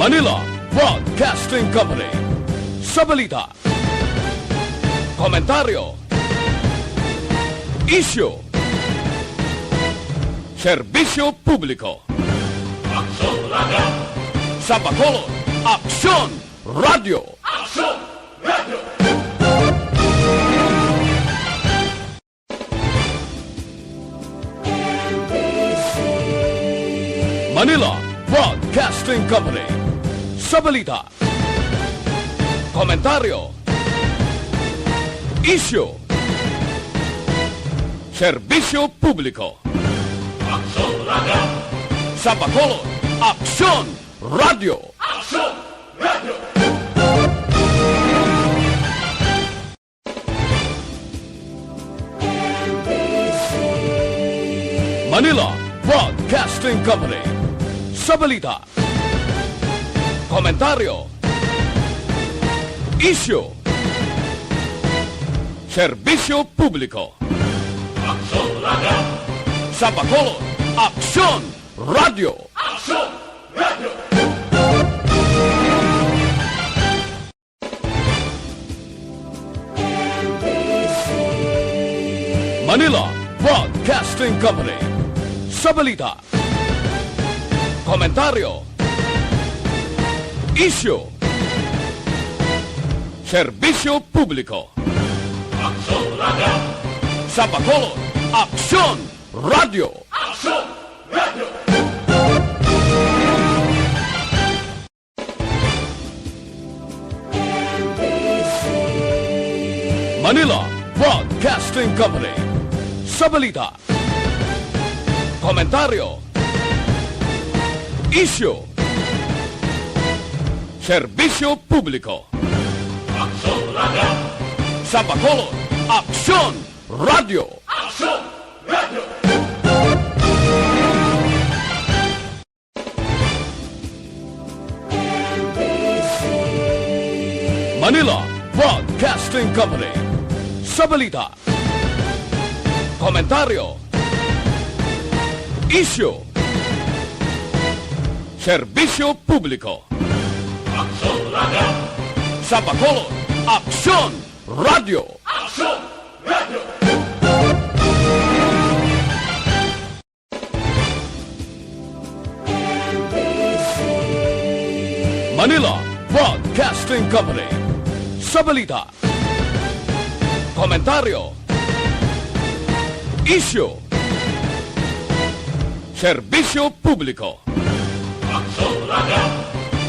Manila Broadcasting Company. Sa balita, komentaryo, isyu, serbisyo publiko. Aksyon Radio! Sa Bacolod, Aksyon Radio! Aksyon Radio! Manila Broadcasting Company. Sa balita, komentaryo, isyu, serbisyo publiko. Aksyon Radio! Sa Bacolod, Aksyon Radio! Aksyon Radio! Manila Broadcasting Company. Sa balita, komentaryo, isyu, serbisyo publiko. Aksyon Radio! Sa Bacolod, Aksyon Radio! Aksyon Radio! Manila Broadcasting Company. Sa balita, komentaryo, isyu, serbisyo publiko. Aksyon Radio! Sa Bacolod, Aksyon Radio! Aksyon Radio! Manila Broadcasting Company. Sa balita, komentaryo, isyu, serbisyo publiko. Aksyon Radio! Sa Bacolod, Aksyon Radio! Aksyon Radio! Manila Broadcasting Company. Sa balita, komentaryo, isyu, serbisyo publiko. Aksyon Radio! Sa Bacolod, Aksyon Radio! Aksyon Radio! Manila Broadcasting Company. Sa balita, komentaryo, isyu, serbisyo publiko. Aksyon Radio!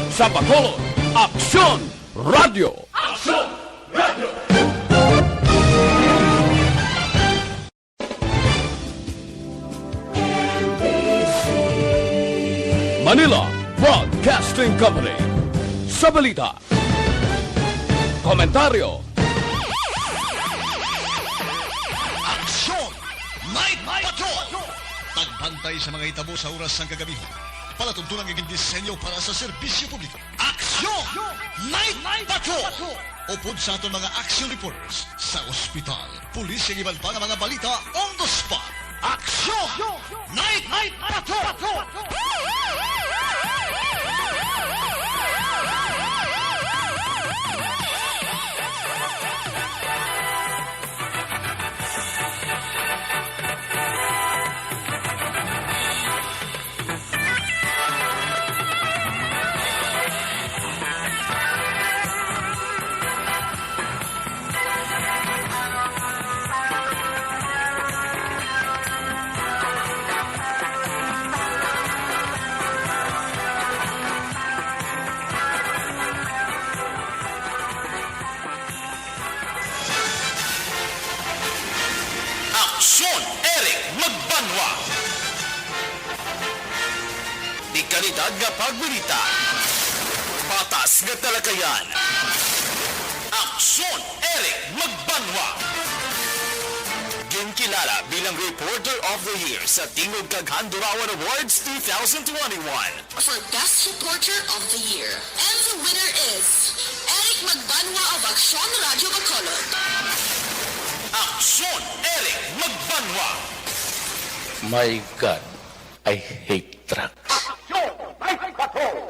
Sa Bacolod, Aksyon Radio! Aksyon Radio! Manila Broadcasting Company. Sa balita, komentaryo, Aksyon! Night Patrol! Tagbantay sa mga hitabo sa oras ng kagabihan. Palatuntunang iging disenyo para sa serbisyo publiko. Aksyon! Night Patrol! Upod sa aton mga action reporters sa ospital, pulis yung iban pa ng mga balita on the spot. Aksyon! Night Patrol! Aksyon Eric Magbanwa. Di kalidad nga pagbalita. Patas nga talakayan. Aksyon Eric Magbanwa. Ginkilala bilang Reporter of the Year sa Tingog Kaghandurawan Awards 2021. For Best Reporter of the Year. And the winner is Eric Magbanwa of Aksyon Radio Bacolod. Aksyon Eric Magbanwa. My God, I hate truck. Aksyon! Night Patrol!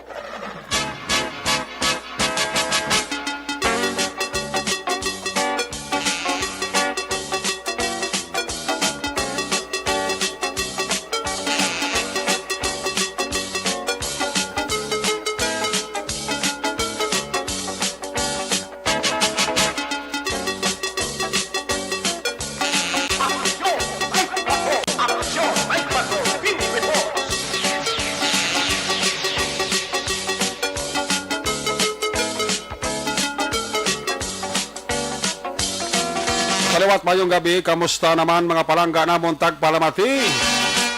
Saliwat mayong gabi, kamusta naman mga palangga namon tagpalamati?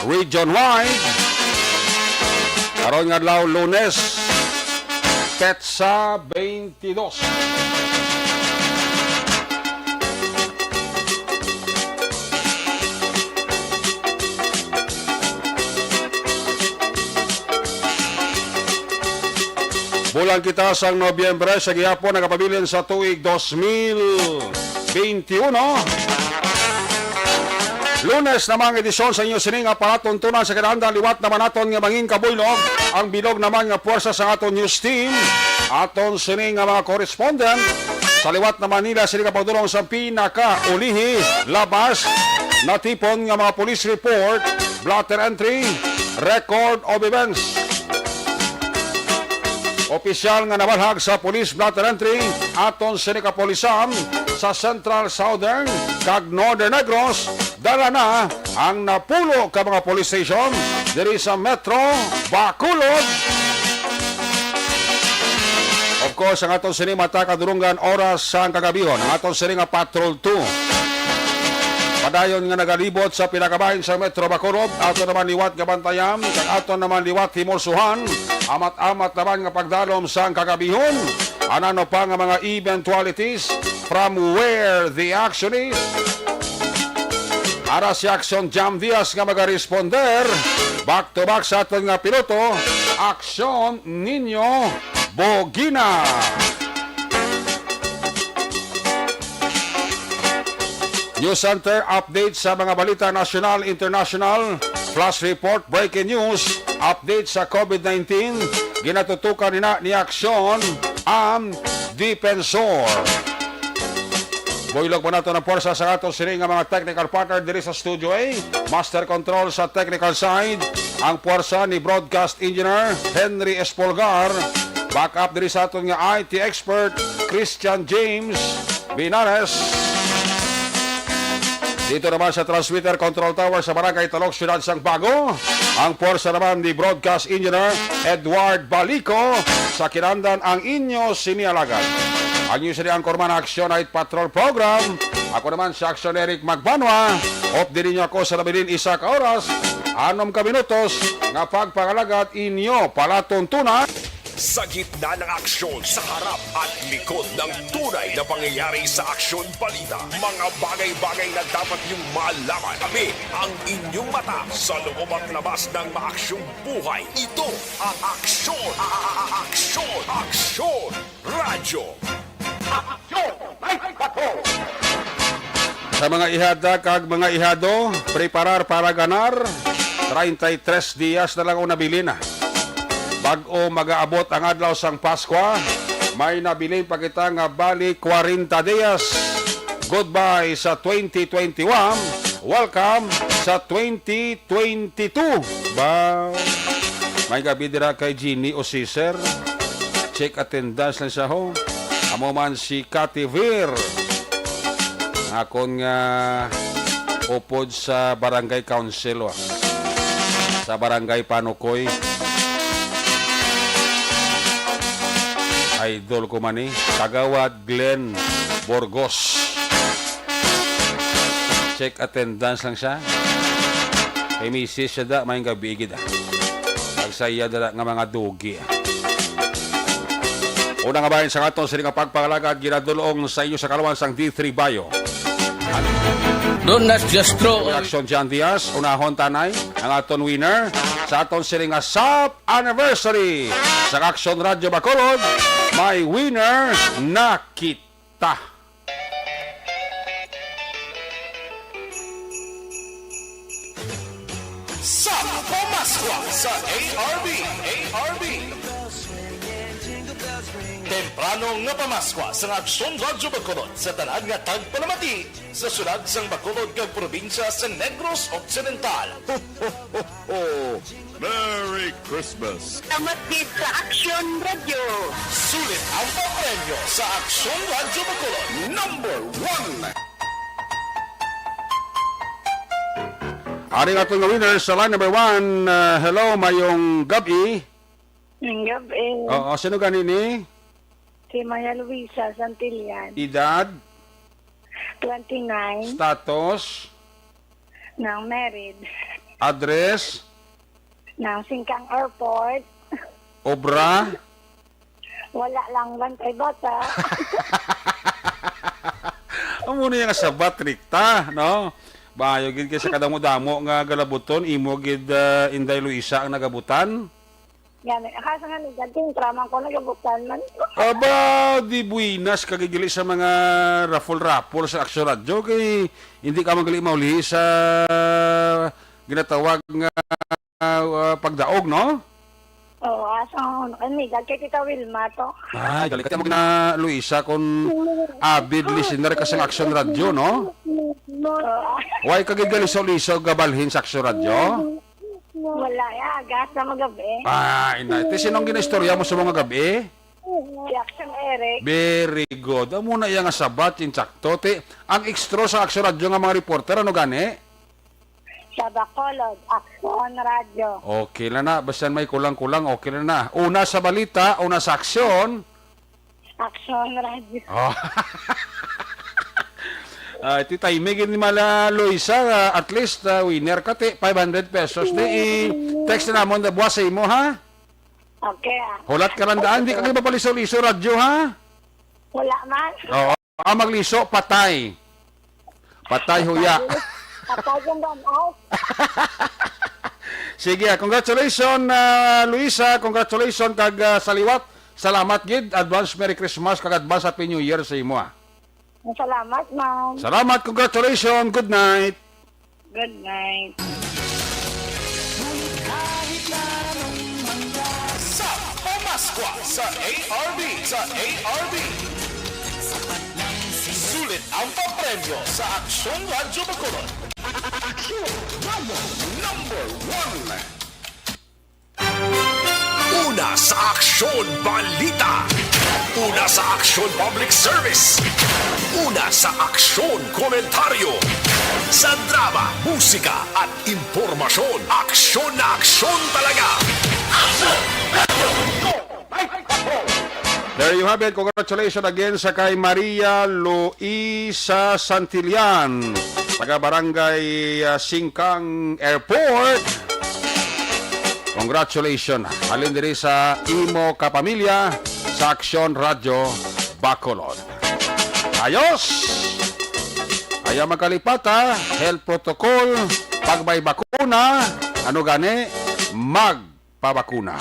Region-wide. Karon nga adlaw Lunes, Petsa 22. Bulan kita sa Nobyembre sa gihapon nakapabilin sa tuig 2021. Lunes namang edisyon sa inyo sining nga palatuntunan sa kadaandang liwat naman aton nga mangin kabuylog. Ang bilog naman nga puwersa sa aton news team. Aton sining nga mga correspondent sa liwat naman nila sining nga pagdulong sa pinaka-ulihi labas na tipon nga mga police report, blotter entry, record of events. Opisyal nga nabalhag sa police blotter entry aton sining kapolisan sa Central, Southern kag Northern Negros dala na ang napulo ka mga police station diri sa Metro Bacolod. Of course, ang aton sining mata kadurungan oras sa kagabihon, ang aton sining nga Patrol 2. Padayon nga nagalibot sa pinakabahin sa Metro Bacolod, aton naman liwat nga bantayan, kag aton naman liwat himorsuhan, amat-amat naman nga pagdalom sa kagabihon. Anano pa nga mga eventualities from where the action is. Ara si Action Jam Diaz nga mag-responder. Back to back sa aton nga piloto, Action Nino Bogina. News Center update sa mga balita national, international, flash report, breaking news, update sa COVID-19, ginatutukan ni Aksyon ang Defensor. Buylog pa nato ng porsa sa ato sining nga mga technical partner diri sa Studio A. Master control sa technical side, ang porsa ni Broadcast Engineer Henry Espolgar. Backup diri sa aton nga IT expert Christian James Binares. Dito naman sa Transmitter Control Tower sa Barangay Talok, Siyudad Sangbago, ang porsa naman ni Broadcast Engineer Edward Balico sa kinandan ang inyo sinialagan. Ang inyo siniang Korman Action Night Patrol Program. Ako naman si Action Eric Magbanwa. Op din niyo ako sa labilin isa ka oras, 6 ka minutos nga pagpangalagat inyo palatuntunan. Sa gitna ng aksyon, sa harap at likod ng tunay na pangyayari sa Aksyon Balita. Mga bagay-bagay na dapat niyong malaman. Kami ang inyong mata sa loob at labas ng maaksyong buhay. Ito ang Aksyon! Aksyon! Aksyon! Radyo! Aksyon! Night Patrol! Sa mga ihada kag mga ihado, preparar para ganar, 33 dias na lang o nabili na. Bag-o mag-aabot ang adlaw sang Pasko, may nabilin pa kita nga bali 40 dias. Goodbye sa 2021. Welcome sa 2022. Ba, may gabi dira kay Ginny o Caesar. Check attendance lang siya ho. Amo man si Kativir. Akon nga upod sa Barangay Council. Sa Barangay Panukoy. Idol ko man Kagawad Glenn Borgos. Check attendance lang siya. Kay misis siya da, may gabi gid. Pagsaya da nga mga dugi. Una nga bahin sa aton sining pagpangalaga ginadulong sa inyo sa kalawan sang D3 Bayo. Donas Gastro. Action Jan Diaz, unahon tanay ang aton winner sa aton sining SAP anniversary sa Action Radio Bacolod. May winner na kita. Sa Pamaskwa sa ARB. Temprano nga pamaskwa sa Aksyon Radyo Bacolod sa tanad nga tagpalamati sa sulad sang Bacolod kag probinsya sa Negros Occidental. Ho, ho, ho, ho. Merry Christmas! Tamat sa Action Radio. Sulit ang papremyo sa Aksyon Radyo Bacolod. Number 1! Ari nga itong winner sa line number 1. Hello, mayong gabi. Ang gabi. Oo, sino ganini? Si Maya Luisa Santillan. Edad? 29 Status? ng married Address? ng Singkang Airport. Obra? Wala lang bantay bata. Amo na yung sabat rikta, no? Bayo gid kay sa kadamo-damo nga galabuton imo gid Inday Luisa ang nagabutan. Yan, akasa nga ni dating traman ko nagabutan man. Aba, di buinas kagigili sa mga raffle sa Aksyon Radyo kay hindi ka magali mauli sa ginatawag nga pagdaog, no? Oo, asang kani kay Tita Wilma to. Ay, gali ka mo na Luisa kung avid listener ka sa Aksyon Radyo, no? Why kagigali sa Luisa gabalhin sa Aksyon Radyo? Wala ya, gas na magabi. Inay. Sinong ginaistorya mo sa mga gabi? Si Action Eric. Very good. Amo na iya nga sabat, yung sakto. Ang extra sa Aksyon Radyo nga mga reporter, ano gani? Sa Bacolod, Action Radio. Okay na na. Basta may kulang-kulang, okay na na. Una sa balita, una sa aksyon. Action Radio. Oh. Iti timing ni Mala Luisa, at least winner ka, 500 pesos. I-text na namon na buwas sa imo, ha? Okay Hulat ka lang daan. Di ka ba paliso-liso radyo, ha? Wala man. Oo. Magliso, patay. Patay, huya. Patay yung ban out. Sige, congratulations, Luisa. Congratulations kag saliwat. Salamat, gid. Advance Merry Christmas kag advance Happy New Year sa imo, ha? Salamat, ma'am. Salamat, congratulations. Good night. Good night. Sa Pamaskwa sa ARB. Sulit ang papremyo sa Aksyon Radyo Bacolod. Aksyon Radyo number 1. Una sa Aksyon Balita. Una sa Aksyon Public Service. Una sa Aksyon Komentaryo. Sa drama, musika at impormasyon. Aksyon na aksyon talaga. There you have it. Congratulations again sa kay Maria Luisa Santillan, taga Barangay Singkang Airport. Congratulations. Halin diri sa imo kapamilya sa Aksyon Radyo Bacolod. Ayos! Ayaw magkalipata, health protocol, pag may bakuna, ano gani, magpabakuna.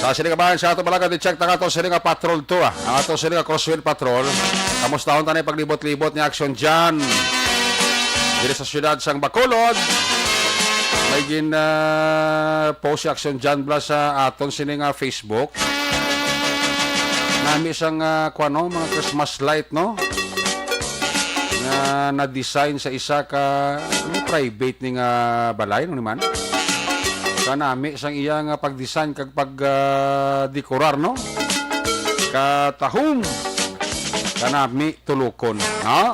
Sa sinikabahan sa ato palaga, di-check na ato sininga patrol to. Ang ato sininga Crosswill Patrol. Kamustahon tanay paglibot-libot ni Aksyon dyan. Dili sa syudad sang Bacolod. May post si Aksyon dyan sa aton sininga Facebook. Nami isang mga Christmas light, no? Na-design sa isa ka private ni balay, no naman? Kanami sang iyang pag-design kag pag-dekorar, no? Katahong kanami tulukon, no?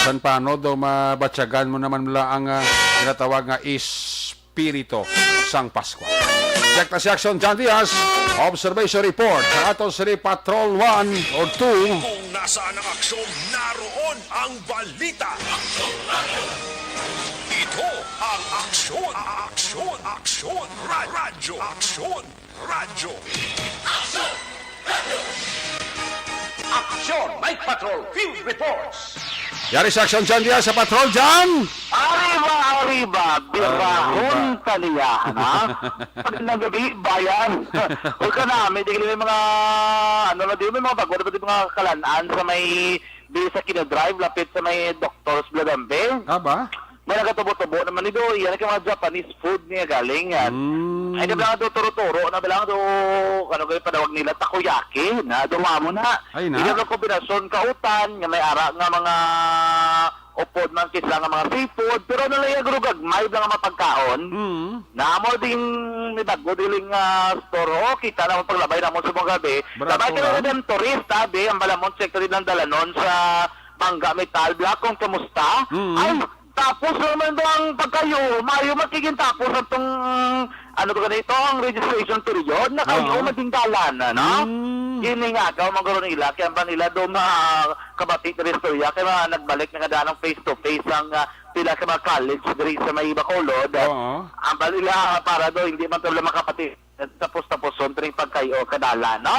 San paano daw mabatyagan mo naman mula ang tinatawag nga Espiritu sang Pasko. Check na si Aksyon John Diaz, Observation Report sa ato sa Patrol 1 or 2. Kung nasaan ang aksyon, naroon ang balita. Ito ang Aksyon Radyo. Aksyon Night Patrol Field Reports. Yari sa Aksyon John Diaz sa Patrol John. Arriba, birahon taliya, ha? Pag nagabi, bayan. Huwag ka na, may digli may mga, may mga bago, may mga kalanaan sa may, di sa kinadrive, lapit sa may Doctor's Bladambe. Aba? May nagatubo-tubo naman ito, yan ang mga Japanese food niya galing yan. Ay, nabilang ito turo-turo, nabilang ito, kayo padawag nila, takoyaki, na dumamo na. Ay na? Hindi na kombinasyon kautan, nga may ara nga mga upod man kisla nga mga seafood, pero nalayag may lang nga mapagkaon. Naamo ding may bago diling store, kita na mo paglabay na mo sa mga gabi. Sabay ka na ng turist, sabi, ang balamon check rin ng dalanon sa Mangga Metal Block, kung kamusta. Ay, tapos naman daw ang pagkayo, mayo magiging tapos itong ano to ganito, ang registration period, na kayo matinggalan na, no? Yun nga, magkaroon nila, kaya ba nila doon kabatit na istorya, kaya nagbalik na nga ng face-to-face ang pila sa mga college diri sa may Bacolod. Ang ba nila para doon, hindi man tulad makapatid. Tapos son, turing pagkayo kadala, no?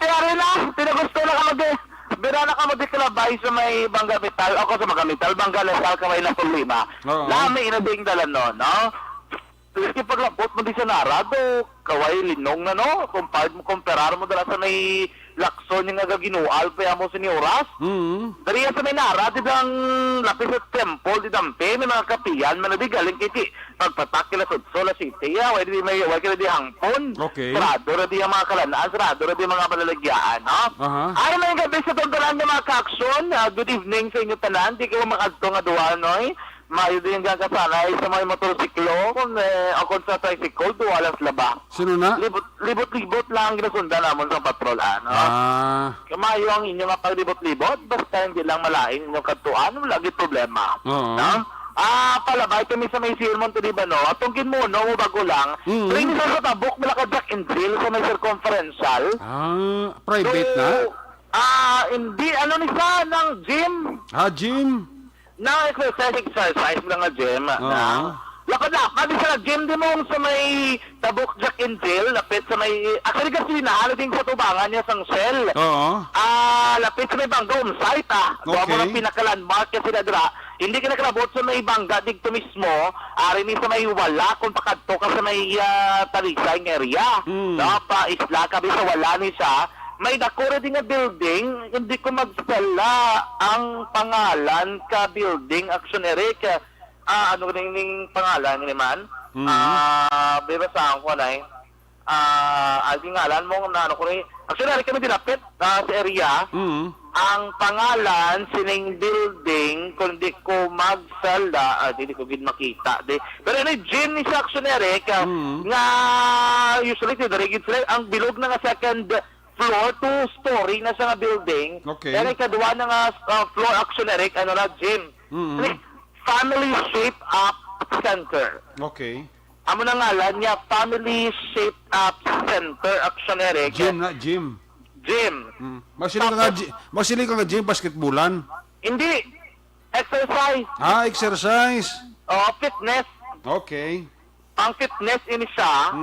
Kaya rin na, pinagusto na ka bira na ka magdikalabay sa may Bangga Metal, ako sa Bangga Metal, Bangga Lasal, kamay na Kulima. Lami inabing dalan, no? Kasi paglapot mo di sa narado, kaway linong na, no? Kumparar mo dala sa may lakson yung nagaginual, pa mo sa ni Oras. Dari sa may narado, ang lapis at temple, di dampe, may mga kapiyan, manadigaling kiti, pagpatak kila Sudsola City, way kila di hangpon. Sarado na di ang mga kalanaan, sarado na di ang mga palalagyaan, no? Ay, may gabi sa tunggalan ng mga ka-aksyon, good evening sa inyo tanan, di kayo makadto nga duwa, no? Mayo din yung kasanay sa mga motorsiklo, kung sa tricycle, duwalang laba. Sino na? Libot-libot lang ang ginasundan namon sa patrol, ano? Mayo ang inyong paglibot-libot, basta hindi lang malain inyong katuan, lagi problema. No? Palabay kami sa may Sirmon to Libano, at tungkin mo, no, bago lang, ring sa tabok, malaka Jack and Jill sa may circumferential. Private na? Hindi, ano ni sa, ng gym. Gym? Na exercise lang nga gym. Lakad-lakad sa gym din mo sa may tabok Jack and Jill, lapit sa may, actually kasi nahala din sa tubangan niya sang Shell. Lapit sa may Bangga site Gawa mo ng pinaka-landmark kasi na dira. Hindi ka nakalabot sa may Bangga dito mismo, rin sa may wala kung pakadto ka sa may Talisay area. Isla ka sa wala ni siya. May dakura din na building, hindi ko magsala ang pangalan ka building, actionary ka, ano rin pangalan naman? Bibasaan ko na ang ngalan mo, ano ko rin, actionary kami dinapit sa area, ang pangalan, sining building, kung di ko magsala, hindi ko gid makita. Pero ano, gym ni sa actionary ka, nga usually, ang bilog na nga second floor, 2-story na sa building. Kaya kadua na nga floor actionary, ano na, gym. Family Shape Up Center. Amo na ngalan niya, Family Shape Up Center actionary. Gym na, gym. Gym. Masili ka nga gym, basketballan? Hindi. Exercise. Exercise. Fitness. Ang fitness ini siya.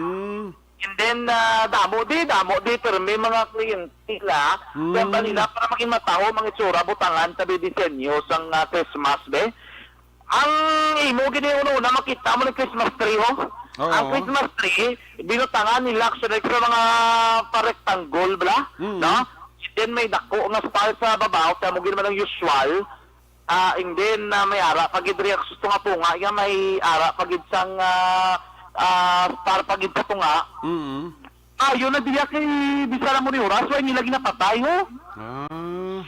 And then, damo di, pero may mga kliyentila, kaya ba nila, para maging mataho, mga itsura, butangan, tabi disenyo, sang Christmas, be. Ang imo, gini-una, makita mo ng Christmas tree, ho? Ang Christmas tree, binutangan nila, actually, sa mga parektanggol, bla, no? Then, may dako nga star sa babaw, kaya mo ginaman ang usual, and then, may ara, pagid reaction nga punga, may ara, pagid sang, para pagid sa tunga. Yun na diya kay Bisara mo ni Oras, way nilagi na patay ho.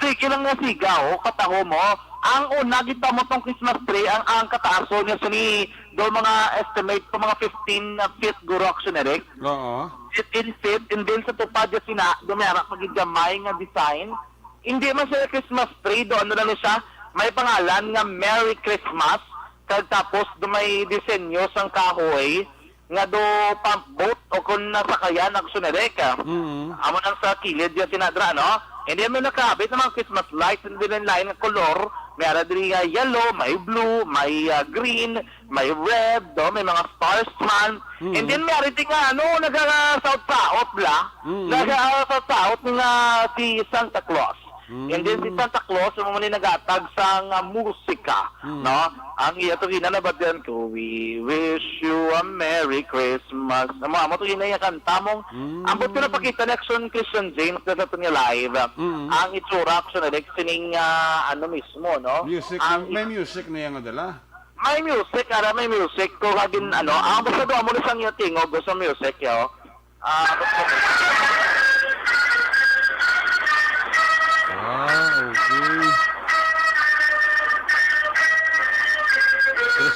Sige lang nga sigaw, kataho mo. Ang una, kita mo tong Christmas tree, ang kataaso niya sa ni, do mga estimate po mga 15 feet guro actionary. 15 feet, and then sa tupad niya sina, dumera pagid gamay nga design. Hindi man siya Christmas tree, do ano lang siya, may pangalan nga Merry Christmas, kag tapos do may disenyo sang kahoy, nga do pamboat o kung nasakayan actionary ka. Amo nang sa kilid yung sinadra, no? Hindi mo nakabit ng mga Christmas lights, hindi din line ng color. May ara din yellow, may blue, may green, may red, do, may mga stars man. And then may ara din nga, ano, nag-south-south bla. Nag-south-south nga si Santa Claus. And then si Santa Claus, muna nagatag sa musika, no? Ang iya to ginanabadyan ko, we wish you a Merry Christmas. Amo to ginaya kanta mong, ambot ko na pakita na action Christian James na ito niya live. Ang itsura action na sining, ano mismo, no? Music, may music na yung adala? May music. Ko kagin, ano, ang basta doon mo na siyang yung tingog sa music, yo.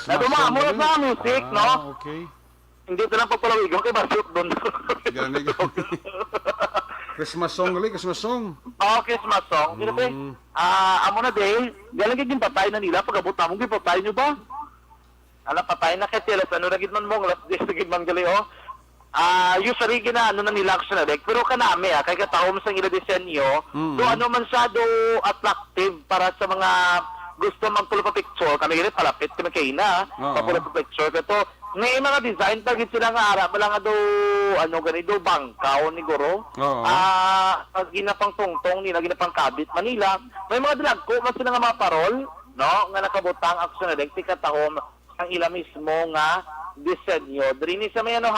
Naduma mo na sa music, no? Hindi ito lang pagpalawig. Okay ba? Shoot doon. Christmas song gali, Christmas song. Christmas song. Kaya amo na day, galang kaging patay na nila. Pag-abot na mong patay nyo ba? Ala patay na kay Teles, ano na gid man mong last days na gid man gali oh. Usually gina ano na nila action na deck, pero kanami kay katao mo sa ila disenyo, do ano man siya do attractive para sa mga gusto magpulo pa picture, kami gini palapit kami kay na, papulo pa picture kato. Ngay mga design tagit sila nga ara bala nga do ano ganito bangkaw ni Goro. Pag ginapang tungtong nila ginapang kabit Manila, may mga dilagko mas sila nga mga parol, no, nga nakabutang action na deck katao ang ila mismo nga disenyo. Drini sa may ano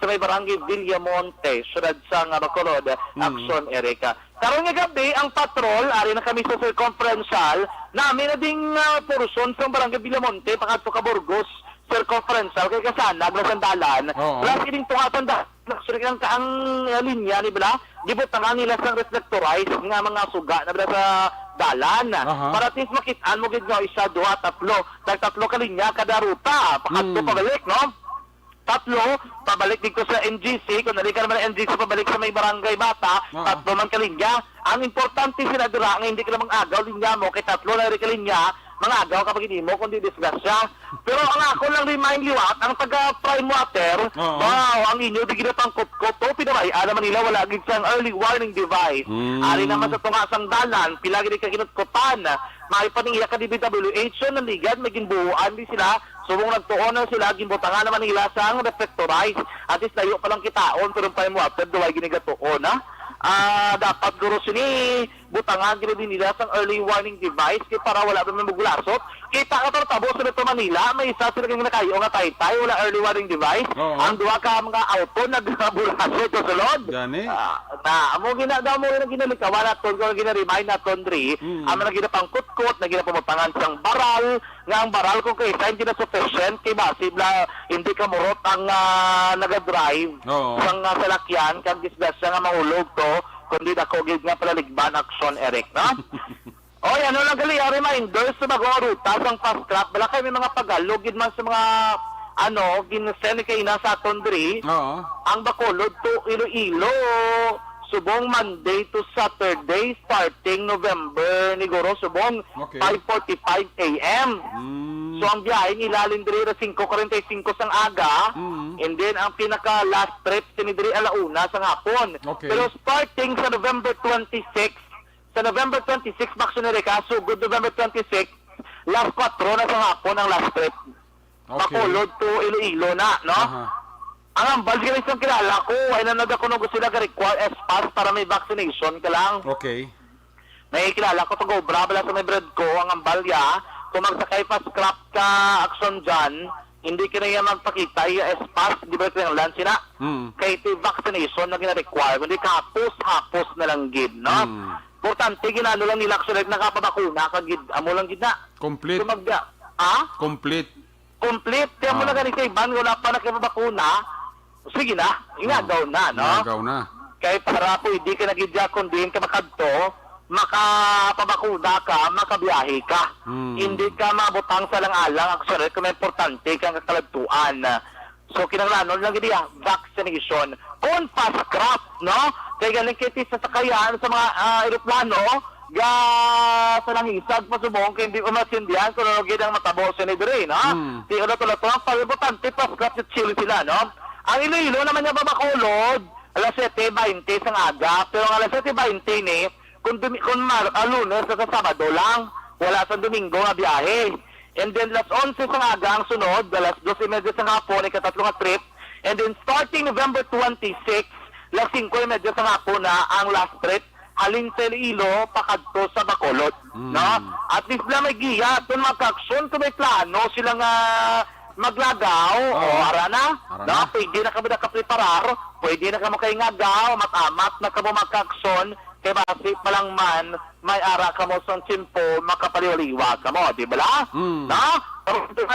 sa may barangay Villamonte, syudad sa nga Bacolod, Action Erika. Karon nga gabi, ang patrol, ari na kami sa circumferential, namin na ding portion sa barangay Villamonte, pakadto ka Burgos, circumferential, kay kasanag na sandalan. Plus, ining tungasan da, naksurik ang linya, ni Bala, gibutangan nila sa reflectorize nga mga suga na Bala sa dalan. Para at least makitaan mo gid nga isa, duha, tatlo. Tatlo ka linya kada ruta, pakadto pabalik, no? Tatlo, pabalik dito sa NGC, kung nalika naman ang NGC, pabalik sa may barangay Bata, tatlo man kalinya. Ang importante sila dira, nga hindi ka namang agaw linya mo, kay tatlo na rin kalinya, mga agaw kapag hindi mo, kundi disgrasya. Pero ang ako lang remind liwat, ang taga-prime water, wow, ang inyo, di ginapang kot-kot, to, pinawayaan naman nila, wala agad siyang early warning device. Ari naman sa tungasang dalan, pila gini ka ginutkotan, may paningiya ka di BWH, ng ligad, may ginbuuan di sila, subong nagtuon na sila, ginbutangan naman nila sa reflectorize, at least layo palang kitaon, pero prime water, duway ginigatuon, dapat guro sini butangan gina din nila sa early warning device kay para wala ba may magulasot. Kita ka tabo sa Metro Manila, may isa sila kang nakayo nga taytay, wala early warning device. Ang duwa ka mga auto nagbulasot sa sulod. Amo ginagawa mo rin ang ginalikawan naton, kung gina-remind naton dri, ang mga ginapangkutkot, na ginapamutangan siyang baral, nga ang baral kung kayo hindi na sufficient, kay basibla hindi ka murot ang nagadrive sang salakyan, kang disgrasya nga mahulog to, kundi na kogid nga palaligban action Eric, no? Ano lang gali, reminder sa bagong ruta sang fast track, bala kayo may mga pagalogid man sa mga ginsend kay na sa aton diri, ang Bacolod to Iloilo, subong Monday to Saturday, starting November, niguro, subong 5:45 a.m. So ang biyahe nilalin diri ra 5:45 sang aga, and then ang pinaka last trip sinidiri alauna sang hapon. Pero starting sa November 26, Maxonere ka, so good November 26, last 4 na sang hapon ang last trip. Bacolod to Iloilo na, no? Ang ambal ka isang kilala ko, ay nanod ako nung gusto na ka-require S-Pass para may vaccination ka lang. May kilala ko, tag-obra, bala sa may bread ko, ang ambal ya, kung magsakay pa scrap ka action dyan, hindi ka na yan magpakita, yung S-Pass, di ba ito yung lunch na? Kaya ito yung vaccination na gina-require, kundi hapos na lang gid, no? Importante, ginano lang nila action, nakapabakuna ka gid, amo lang gid na. Complete. Complete. Complete, kaya mo na ganit sa iban, wala pa nakapabakuna, sige na, ingagaw na, no? Ingagaw na. Kaya para po, hindi ka nagidya kundi ka makadto, makapabakuna ka, makabiyahe ka. Hindi ka mabutang sa lang-alang, actually, kung may importante kang kakalagtuan. So, kinanglanon lang gini, vaccination. Kung fast craft, no? Kaya galing kitis sa sakayan sa mga aeroplano, sa nangisag pasubong, kaya hindi umasindihan, kung ano ang matabo sa nidiri, no? Di ko na tulad ang pag-importante, fast craft at chill sila, no? Ang Iloilo naman niya Bacolod, alas 7:20 sang aga, pero ang alas 7:20 ni, kung Lunes sa Sabado lang, wala sa Domingo nga biyahe. And then alas 11 sang aga ang sunod, alas 12:30 sang hapon, ikatatlo nga trip. And then starting November 26, alas 5:30 sang hapon na ang last trip, halin sa Iloilo, pakadto sa Bacolod. No? At least lang may giya, doon magkaksyon, kung may plano, sila nga maglagaw, ara na, no? Pwede na kami nakapreparar, pwede na kami kayo ngagaw, matamat na kami magkaksyon, kaya basi palang man, may ara ka mo sa simpo, makapaliwaliwag ka mo, di ba la? No?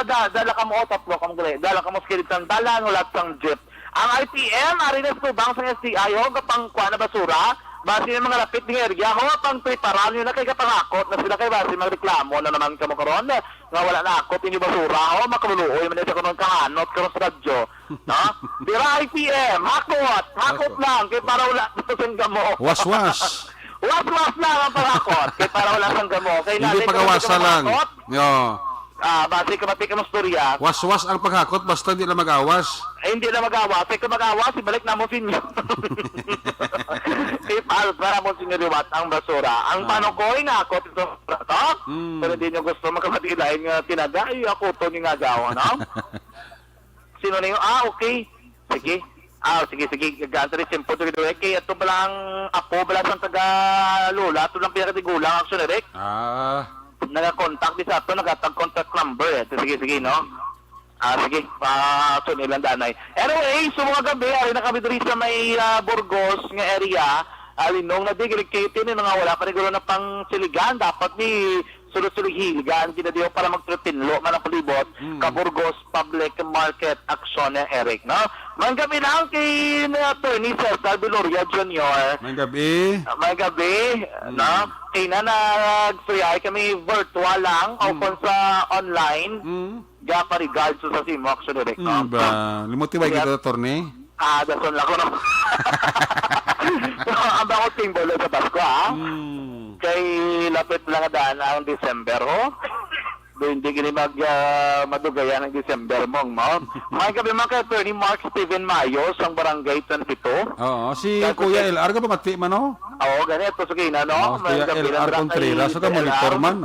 Dala ka mo, tatlo ka mo, dala ka mo skilit ng dalan, wala sang jeep. Ang IPM, arinas ko bang sa STI, kapang kuha na basura, basi ng mga lapit ng area, pang preparan nyo na kay kapangakot, na sila kay basi magreklamo na naman ka mo karon, nga wala na akot inyo basura, makamuluoy, manis ako ng kahanot, karon sa radyo, no? Dira IPM, hakot lang, kay para wala ito sang gamo. Was-was. Was-was lang ang pangakot, kay para wala sang gamo. Hindi pagawasan lang. base ka mati ka mo storya. Was-was ang paghakot basta hindi na mag-awas. Ay, hindi na mag-awas. Ay, kung mag-awas, ibalik na mo sinyo. Para mo siniriwat ang basura. Ang tanong ko, inakot ito. Pero hindi nyo gusto magkamatilain nga tinaga. Ay, ako ito nga gawa, no? Sino na yun? Okay. Sige. Sige. Gantari, simpo. Kaya ito palang apo, bala sa taga-lula. Ito lang pinakatigulang action, Eric. Nag-contact din sa ito. Nag-contact number. Sige, no? Sige, so nilang danay. Anyway, so mga gabi, ari na kami dito sa may Burgos nga area. Nung nadigrig kayo nga wala pa rin na pang siligan. Dapat ni sulod-sulod hiligan. Ginadiyo para magtripinlo, manang palibot. Burgos Public Market Action na Eric, no? Mga gabi lang kay Attorney Cesar Viloria Jr. May gabi. No? Kaya na nag-suyay kami virtual lang o kung sa online. Gapa regards sa Simo Action Direct, no? Limutibay kita, Attorney? Dason lang ko, no? Ang bako simbolo sa Pasko, Kay lapit lang daan ang December, hindi kini madugayan ng December mong, May gabi mga Attorney Mark Steven Mayos, ang barangay 27. Oo, si Kuya LR ka ba mati man, Oo, ganito sa kina, no? Kuya LR Contreras, so ka monitor man,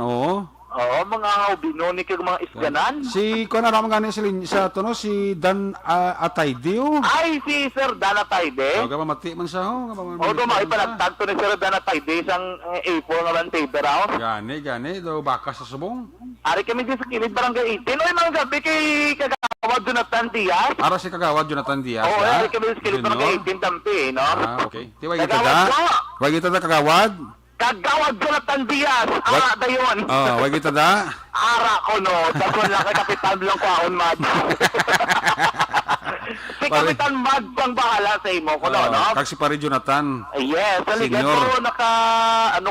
Oo, mga ubino ni mga isganan. Si kuan na gani sa tono si Dan Atayde. Ay, si Sir Dan Atayde. Ka ba mati man siya dumay palagtag to ni Sir Dan Atayde isang April nga man paper out. Gani do baka sa subong. Ari kami din sa kilid barangay 18. Oy, mga gabi kay Kagawad Jonathan Diaz. Ara si Kagawad Jonathan Diaz. Oo, ari kami sa kilid barangay 18 Tampi, no? Okay. Tiwag kita da. Wag kita da Kagawad. Kagawad Jonathan Diaz, dayon. Wag kita da. Ara ko, no. Dagon lang kay Kapitan lang kwaon, Mad. Si Kapitan Mad pang bahala sa imo ko, no? Kag si pare Jonathan. Yes, aligan ko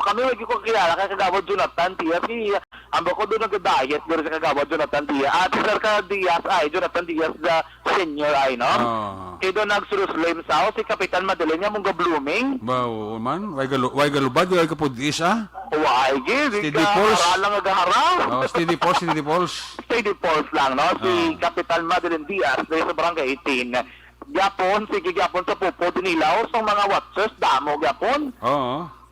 kami, wag ko kilala kay Kagawad Jonathan Diaz. Amba ko doon nag-diet, doon sa Kagawad Jonathan Diaz. At Sir Diaz, Jonathan Diaz, the senior, no? Kaya doon nagsuluslim sa si Kapitan Madeleine niya mong ga-blooming. Bao, man. Wag galubad, wag kapudis, Why, Steady Pulse. Lang nag-haraw. Steady Pulse. Steady Pulse lang, no? Si Kapitan Madeleine Diaz, dahil sa barangay 18. Gapon sa pupo, dinilaw sa mga watchers, damo, Gapon.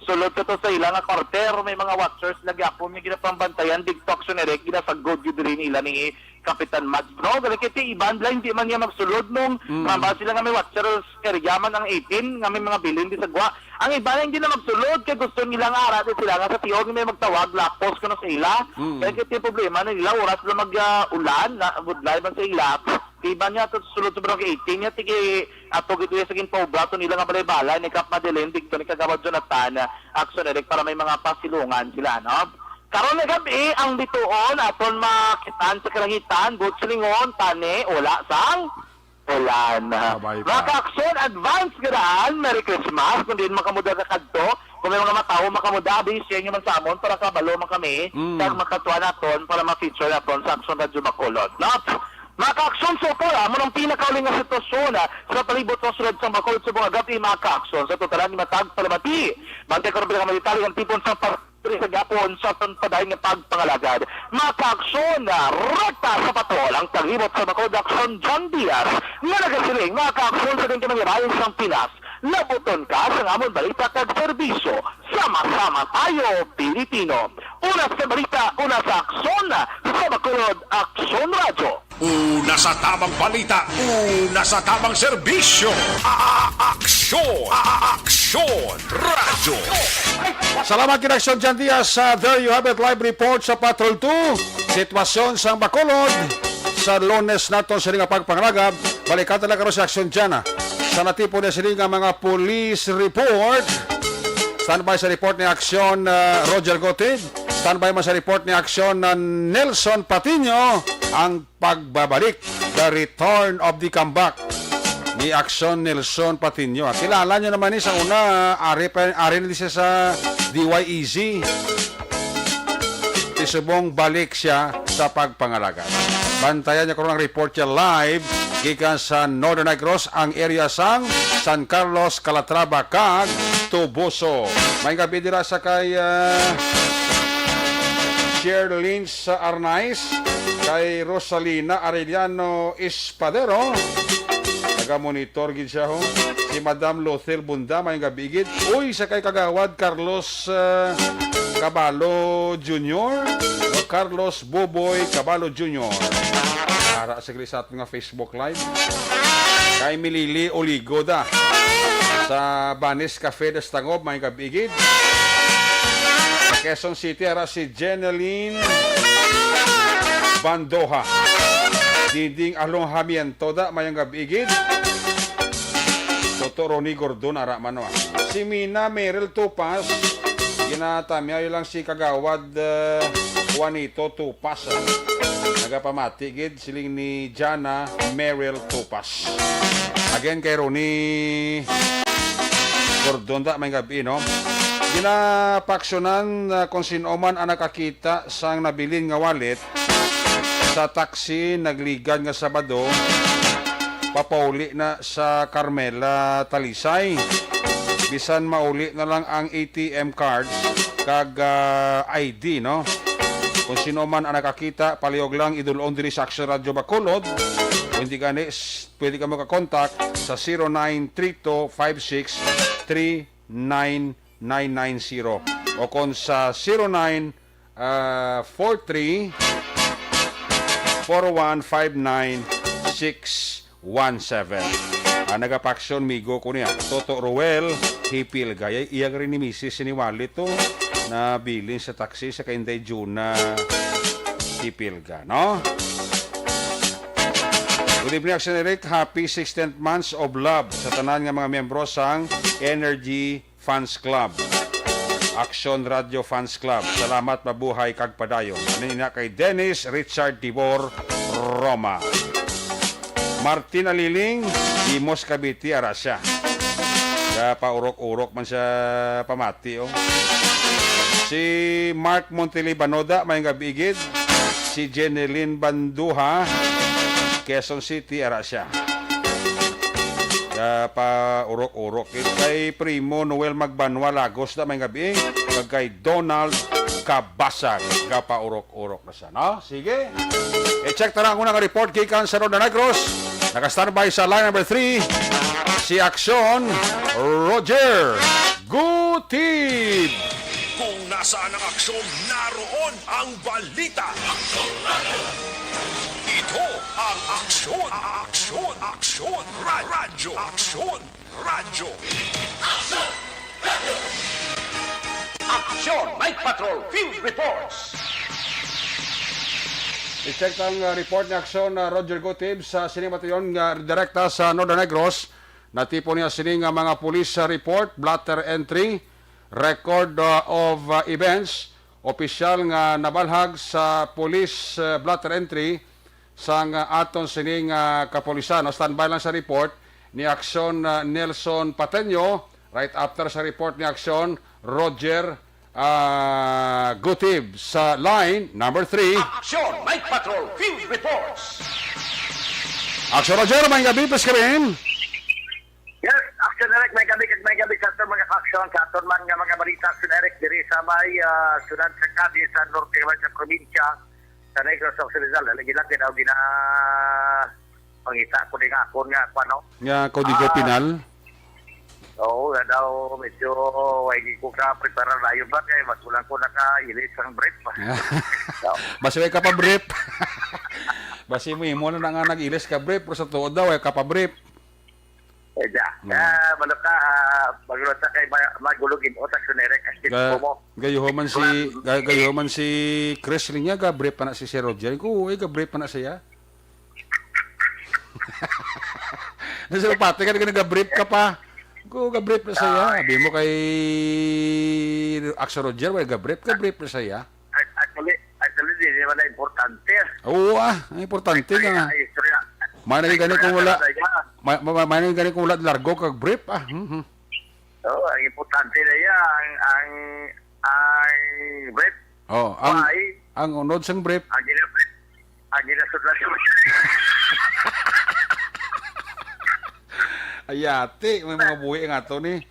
Sulod ka to sa ilang quarter, may mga watchers na gapon, may ginapambantayan, diktok sunerek, ginasagod yun rin nila ni Kapitan Mads. No, kasi kiti iban lang, hindi man niya magsulod nung mamba sila nga may watchers, kariyaman ang 18, nga may mga bilin di sagwa. Ang iba na hindi na magsulod, kaya gusto nilang aratin sila nga sa tiyog, may magtawag, lakpos ko na sa ila. Kaya kiti problema na nila, oras na mag-ulan, budlay man sa ila. Iba niya ito sulod sa barangay 18 niya, tiki ato gito yung saging paubrato nila nga balay-balay ni Kap Madeleine, dikto ni Kagawad Jonathan, Action Eric, para may mga pasilungan sila, no? Karon na gabi, ang bituon, aton makitaan sa kalangitan, butsilingon, tani, ula sang ulan. Mga ka-action, advance gadaan, Merry Christmas, kung din makamuda ka kadto, kung may mga matao makamuda, bisya nyo man sa amon, para kabalo man kami, kag makatuwa naton, para ma-feature naton sa Action Radio Bacolod. No? Mga ka-action, so po, mo ng pinakauling nga sitwasyon sa palibot ng sulod sa Bacolod sa mga gabi, mga ka-action, sa totalan ni Matag Palamati, bantay karon ka malitali ang tipon sa sa Gapon sa padayon ng pagpangalagad. Mga ka-aksyon na rekta sa patol ang taglibot sa Bacolod Action John Diaz nga nagasiling mga ka-aksyon sa din kamangirayon sa Pinas. Labuton ka sa amon balita kag serbisyo. Sama-sama tayo, Pilipino. Una sa balita, una sa aksyon sa Bacolod Action Radio. Una sa tamang balita, una sa tamang serbisyo. Aksyon Radyo. Salamat kinaksyon dyan Diaz. There you have it, live report sa Patrol 2. Sitwasyon sa Bacolod sa Lunes nato sa ringa pagpangalagab. Balikan talaga rin sa aksyon dyan. Sa natipo na sa ringa mga police report. Standby sa report ni aksyon Roger Gotid. Standby man sa report ni aksyon Nelson Patino. Ang pagbabalik, the return of the comeback ni aksyon Nelson Patino. Kilala nyo naman sa una, ari na siya sa DYEZ. Isubong balik siya sa pagpangalaga. Bantayan niya kung ang report niya live gikan sa Northern Negros, ang area sang San Carlos, Calatrava, kag Tubuso. May gabi dira sa kay Sherlyn sa Arnaiz, kay Rosalina Arellano Espadero, taga-monitor gid siya ho. Si Madam Lothel Bunda, may gabigid. Uy, sa kay kagawad Carlos Cabalo Jr. o Carlos Boboy Cabalo Jr. Para sa sa ating nga Facebook Live. Kay Milili Oligo da sa Banis Cafe de Stangob, may gabigid. Sa Quezon City, ara si Jeneline Bandoha. Dinding Alojamiento da, may gabigid. Toto Ronnie Gordon, ara mano. Si Mina Meryl Tupas, ginatamiay lang si Kagawad Juanito Tupas. Nagapamati gid siling ni Jana Meryl Tupas. Again kay Ronnie Gordon da, may gabi, no? Ginapaksyonan kung sino man ang nakakita sang nabilin nga wallet sa taxi nagligad nga Sabado papauli na sa Carmela Talisay. Bisan mauli na lang ang ATM cards kag ID, no? Kung sino man ang nakakita, palihog lang idulon diri sa Action Radio Bacolod. Kung hindi gani, pwede ka makakontak sa 0932-56-39990 o kung sa 0943-4159-617. Nagapaksyon migo ko niya. Toto Ruel Hipil gaya. Iyag rin ni Mrs. Siniwali to na bilin sa taxi sa Kainday Juna Hipil ga, no? Good evening, Action Eric. Happy 16th months of love sa tanan nga mga miyembro sang Energy Fans Club. Action Radio Fans Club. Salamat, mabuhay kag padayon. Nina kay Dennis Richard Tibor Roma. Martin Aliling, Imos Cavite, Arasya. Paurok-urok man siya pamati, oh. Si Mark Montelibanoda, may gabigid. Si Jeneline Banduha, Quezon City, Arasya. Paurok-urok. Kay Primo Noel Magbanwa, Lagos, may gabi. Kay Donald Kabasag, paurok-urok na siya, no? Sige. I-check na lang ko nga report kay Cancer Roda Negros. Naka-standby sa line number 3, si Action Roger Gutib. Kung nasaan ang aksyon, naroon ang balita. Ito ang aksyon, aksyon, aksyon, radyo, aksyon, radyo. Action Night Patrol Field Reports. I-check ang report ni Action Roger Gutib sa Sinimatayon direkta sa Northern Negros. Natipo niya sining mga police report, blatter entry, record of events, opisyal nga nabalhag sa police blatter entry sang aton sining kapolisan. Standby lang sa report ni Action Nelson Pateño. Right after sa report ni Action Roger Gutib sa line number 3. Action Night Patrol Field Reports. Action Roger, may gabi, please kami. Yes, Action Eric, may gabi sa aton mga action, sa aton man nga mga balita, Action Eric, diri sa may sunod sa Cadiz, sa norte sa probinsya, sa Negros Occidental. Lagi-lagi daw pangita ko din ako nga, ano? Nga, Código Penal. Oo, daw medyo hindi ko ka-prepare na yun ba? Kaya mas ulang ko naka-ilis ang brief pa. Basi ka pa brief. Basi mo na nga nag-ilis ka brief, pero sa tuod daw, ka pa brief. Malo ka, magulo ta kay magulugin o Action Eric, astit ko mo. Gayo man si Chris niya, ga brief pa na si Sir Roger. Ko, ga brief pa na siya. Nasa pati ka nag-brief ka pa. Ko ga-brief na saya. Sabi mo kay Action Roger, ga-brief na saya. Actually, di naman na importante. Oo importante nga. May nagigani kung wala. May nagigani kung wala largo kag-brief. Oo, ang importante na yan, ang brief. Oh, ang unod sang brief. Ang ginasudlan ko. Ayati, may mga buhi nga to ni.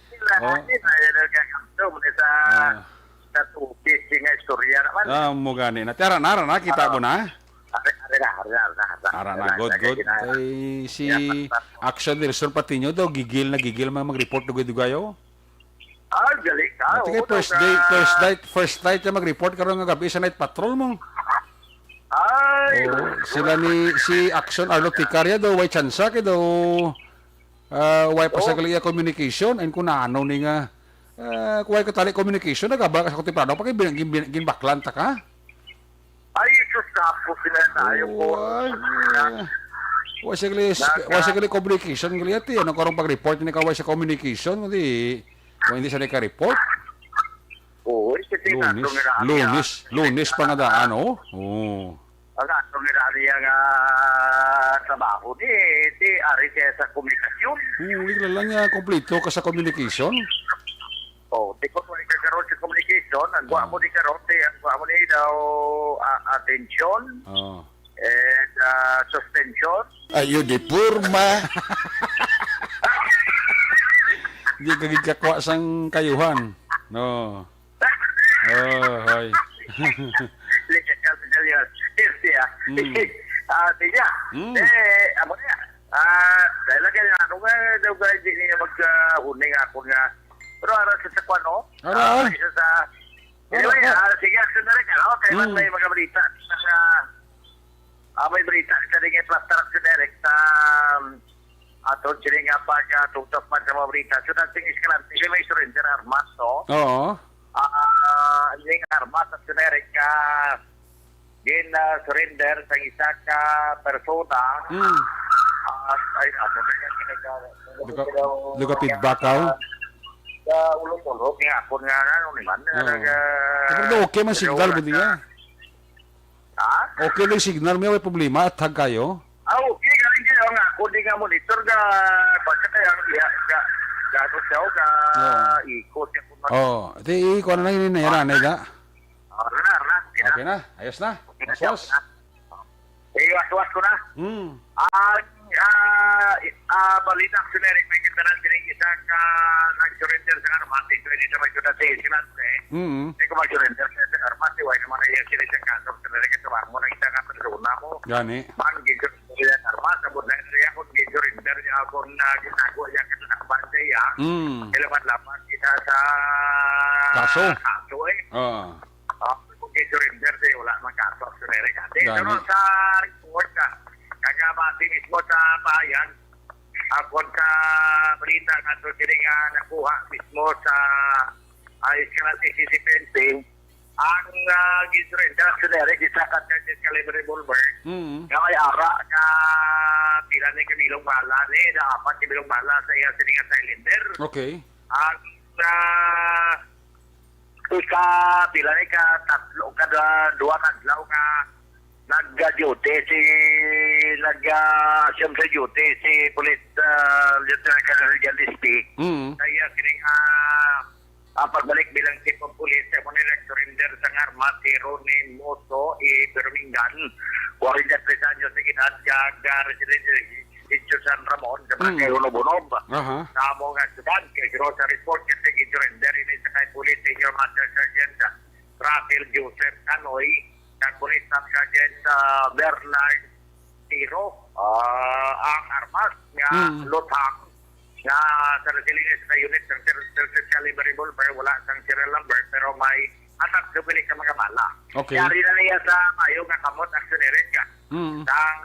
Sa tubig, nga istorya naman. Mo gani na. Tara na, kita mo na. Ara Ara na, good. Ay, si Action Nelson Patiño daw, gigil mga mag-report na gudugayo. Galing ka. Sige, first night na mag-report karon nga gabi sa night patrol mo. Sila si Action Arlo Ticaria daw, way chansa kay daw, way pasagaliya communication, and kung naano ni nga, kuway ka tali communication, nagabal ka sa Kutiplano, pa kayo ginbaklan ta ka? Ay, sustapo sila tayo po. Wasagli communication gali ati ano karong pag-report ni kaway sa communication hindi siya naka-report. Kasi Lunes pa nga daan oh. Ang atong nilari ang trabaho di ari sa komunikasyon. Wala lang nga kompleto ka sa communication. Di ko ka karon sa communication, ang guwa mo di karon, ang guwa mo ni daw attention. And suspension. Ayo di purma. Di kagig kakwa sang kayuhan. No. Hoy. Amo niya. Dahil lang kaya ano nga, daw nga hindi niya mag-huning ako nga. Pero ara sa sakwan, no? Ara. Anyway, sige, action na rin, no? Kaya may mga balita may balita sa rin yung plaster action direct sa ato sila nga pag-tutok man sa mga balita. So, nating iskalan, sila may surrender armas, no? Oo. Yung armas action direct ka surrender sa isa ka persona. Ay, ano na Luka feedback ka? Ulong-ulong nga ako nga ano naman. Pero okay man signal mo niya. Okay lang signal mo, may problema at hag kayo? Okay, galing kayo nga. Kung di nga monitor ka, basta kaya gano'n siya ka ikot. Ito ikot na lang yun na yan, Nay da? Okay na, ayos na. Waswas. Waswas ko na. Balita ko sineri, may kitaran din isa ka nag-surrender sa armati. So, hindi sa magkita sa isinante. Hindi ko mag-surrender sa armati. Huwag naman na sila sa kaso. Sineri ka sa mo na isa ka persona mo. Gani. Man, gig-surrender sa armati. Sabot na siya kung gig-surrender niya kung ginagawa niya ka na nakabante ya. Ilaman-laman kita sa kaso eh. Kung gig-surrender siya, wala mang kaso. Sineri ka. Pero sa report ka, kagamati mismo sa bayan, ako sa balita nga ito nga nakuha mismo sa Escalante CCPNP, ang ginsurrender sa direct isa ka caliber revolver, nga may ara na pila ni Camilong Bala ni, na apat Camilong Bala sa iya sininga cylinder. Okay. Ang pila ni ka tatlo, dua taglaw nga nag-duty nag-assume sa duty si Police Lieutenant Colonel Galispi. Kaya kining pagbalik bilang chief of police sa mga surrender sa armas si Ronnie Moto Birmingham, 43 anyos sa kinat kag residente San Ramon sa Barangay Unobonob. Sa among sudan kay sa report kasi surrender ini sa kay Police Senior Master Sergeant Rafael Joseph Canoy kag Police Staff Sergeant Bernard Tiro ang armas nga lutang nga sa resilience sa unit ng third caliber revolver, wala sang serial number pero may atak sa bilis sa mga bala. Okay. Kaya rin na niya sa mayo nga kamot actionary ka. Ang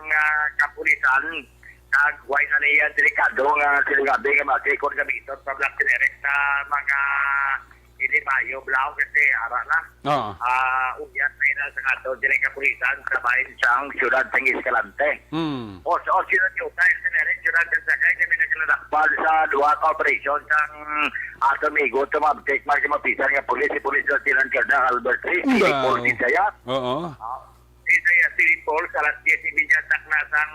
kapulisan nagway na niya delikado nga siligabi nga mag-record gamiton sa black generic sa mga hindi mayo blaw kasi ara na. Ugyat na ina sa kato dili kapulisan sa bahin sang siyudad ng Escalante. O siyudad yung tayo generic siyudad ng Sakay kami nagkaladakpal sa duha ka operation sang ato migo to mabtek mapisan nga polisi sa Tilan Kerda Albert Lee Paul Isaya. Isaya City Paul sa alas 10 tak na sang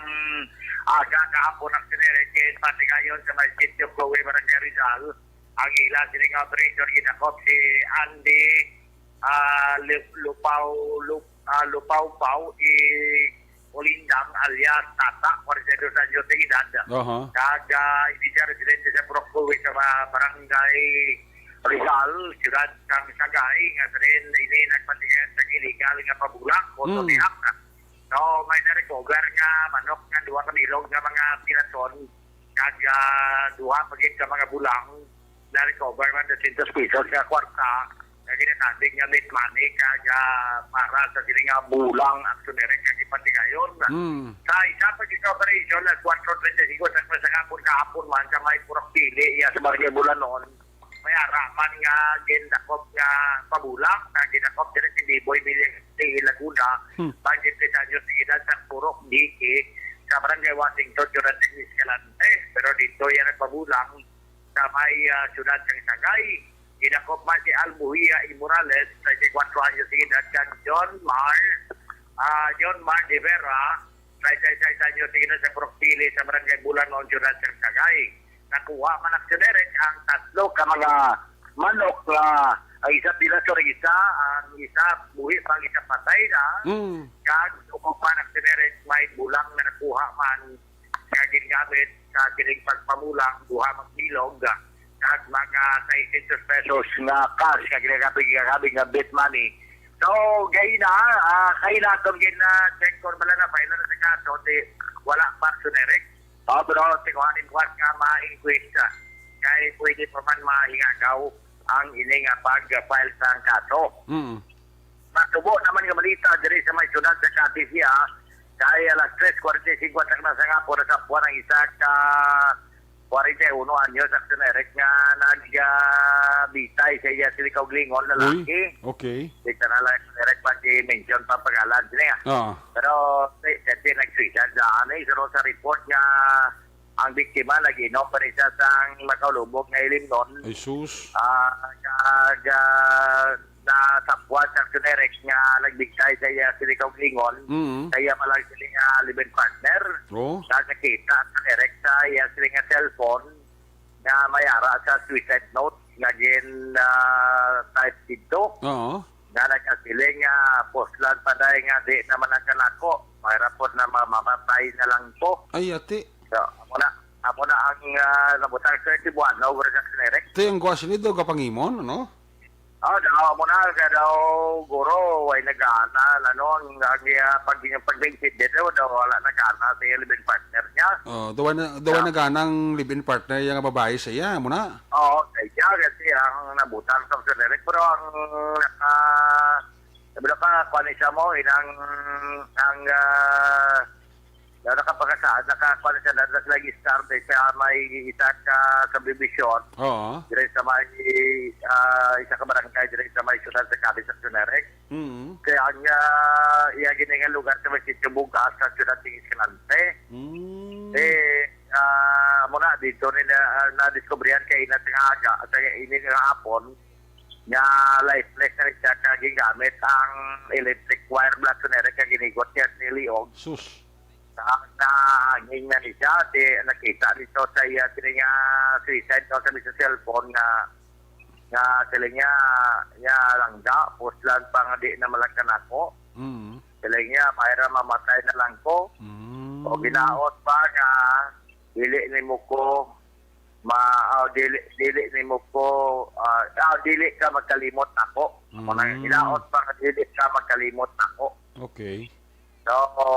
aga kahapon ang generic pati ngayon sa may sitio Kowe Barangay Rizal. Ang ila sining operator ginakop si Andy Lupaw Olindang alias Tata, 42 anyos de edad. Kag hindi siya residente sa Procowe sa barangay Rizal, siyudad kang Sagay, nga sa rin ini nagpatigan sa illegal nga pabulak o tumiak na. So, may na-recover nga manok nga 2 ka bilog nga mga pirason kag duha pagit ka mga bulang na-recover man 200 pesos nga kwarta nga ginasabi nga meat money kag para sa sila nga bulang aksyonere kag ipatigayon. Sa isa pag operation na 435 sa kahapon man sa may purok pili iya sa barangay Bulanon may araman nga ginakop nga pabulang na ginakop din si Biboy Biling Laguna budget sa Diyos sa sa purok diki sa barangay Washington Juratin Escalante pero dito yan ang pabulang sa may syudad ng Sagay ginakop man si Albuia Morales sa 4 anyos edad kang John Mar de Vera sa 6 anyos edad sa purok pili sa barangay Bulanon Juratin ng Sagay nakuha man aksyonere ang 3 ka mga manok na ang isa pila sa isa, ang isa buhi pang isa patay na kag upan aksyonere may bulang na nakuha man kag gingamit sa kining pagpamulang duha magbilog kag mga 600 pesos nga cash kag ginagabi nga bet money. So gay na kay naton check kon bala na file na sa kaso di wala pa aksyonere. Pero tikuhanin ko ka ma-inquest ka. Kaya pwede pa man mahingagaw ang ining pag-file sa kaso. Matubo naman yung malita diri sa may sunod sa Katisya. Kaya alas 3:45 na sa nga po na kapwa ng isa ka 41 anyos aksyonere nga nagbitay sa iya silikaw glingon lalaki. Okay. Dito na lang aksyonere pag-mention pa pag-alan niya. Pero kasi nag-suicide daan isuro sa report nga ang biktima lagi no pa rin siya sa makaulubog nga ilimnon. Ay sus. Nasapwa sa aksyonere nga nagbigtay sa iya silikaw glingon. Kaya malang sila nga live partner. Nakakita sa direct sa iya sila nga cellphone na mayara sa suicide note nga type dito. Na nagkasiling nga postlan pa dahil nga di naman ang kanako. Mayroon po na mamamatay na lang po. Ay, ate. So, ako na ang nabutang 31 na over sa aksyonere. Ito yung gwas nito kapangimon, ano? Daw mo na ka daw guro way nagana ano ang pag-benefit dito daw wala nagana sa live-in partner niya. Daw naganang live-in partner yung babae sa iya mo na. Kaya kasi ang nabutan sa aksyonere pero ang sabi pa kuan siya mo ang nakakuha siya na lagi start sa may isa ka subdivision. Dire sa may isa ka barangay dire sa may syudad sa Cadiz sa Tunarek. Kaya nga iya giningan lugar sa may sitio Bugas sa syudad ng Escalante. Muna dito na-discoveryan kay na tingaga at ini nga hapon nga lifeless na rin siya kagigamit ang electric wire blast Tunarek kaginigot niya niliog. Sus. Hangin na niya, nakita nito sa iya nga suicide no, sa sa cellphone nga sila nga langga, postlan pa nga di na malagkan ako. Sila nga, mayra mamatay na lang ko. O ginaot pa nga, dili ni mo ko, dili ni mo ko, dili ka magkalimot ako. Ginaot pa nga, dili ka magkalimot ako. Okay. So,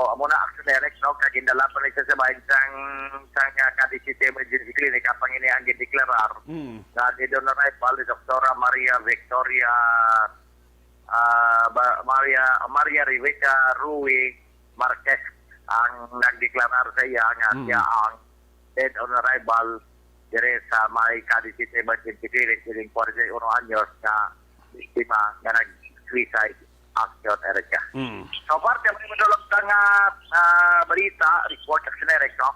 amo na aksyonere no kagindala pa rin sa bahin sang Cadiz City Emergency Clinic kapang ini ang gideklarar na di doon na rival ni Dr. Maria Victoria Maria Rebecca Rui Marquez ang nagdeklarar sa iya nga siya ang dead on arrival dire sa may Cadiz City Emergency Clinic diring 41 anyos na biktima nga nag-suicide action Erika. So far, kaya may madulog nga balita, report aksyonere, no?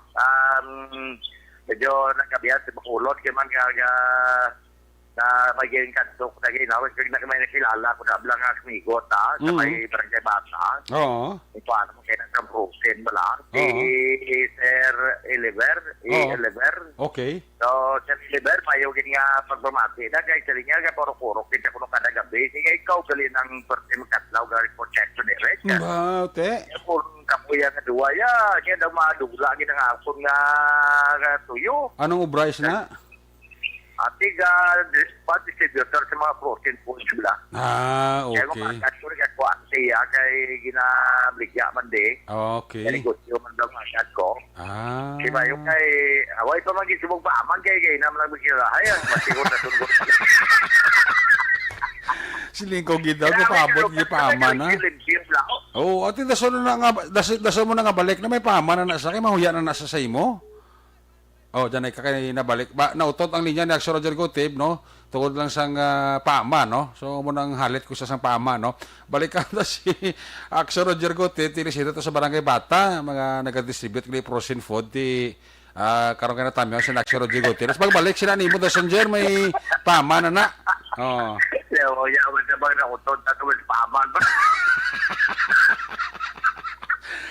Medyo nagkabihan sa Bacolod, kaya man na magiging kanto ko na ginawin, kaya may nakilala ko na ablang nga sumigot, sa may barangay bata. Ito ano mo kaya nang broken ba lang? Sir Eliver. Okay. So, Sir Eliver, mayogin nga pagpamati na, guys, sabi nga, puro-puro, kita ko nung kada gabi. Sige, ikaw, gali ng birthday magkatlaw, gari for check to direct. Te? Kung kapuya nga duwa, kaya daw madula, ginangapon nga tuyo. Anong ubrais na? ating distributor sa mga protein foods sila. Kaya kung Okay. makat ko rin ako siya kay ginabligya man di. Okay. Kaya negosyo man daw makat ko. Diba yung Ah. kay, away pa mag-isubog pa, aman kay naman lang magkirahay, masigod na tungkol. Siling ko gidaw ko paabot gi paama na. Oh, ati dason na nga dason mo na nga balik na may paama na sa kay mahuya na nasa sa imo. Oh, diyan ay kakay nabalik. Ba nautot ang linya ni Action Roger Gotib, no? Tungod lang sang paama, no? So mo nang halit ko sa sang paama, no? Balikan ta si Action Roger Gotib, tinisita to sa Barangay Bata, mga nag-distribute ni frozen food ti karon kana tamyo sa Action Roger Gotib. Tapos pagbalik sila nimo dason jer may paama na na. Oh. Yawan na ba na utot na tuwid paman ba?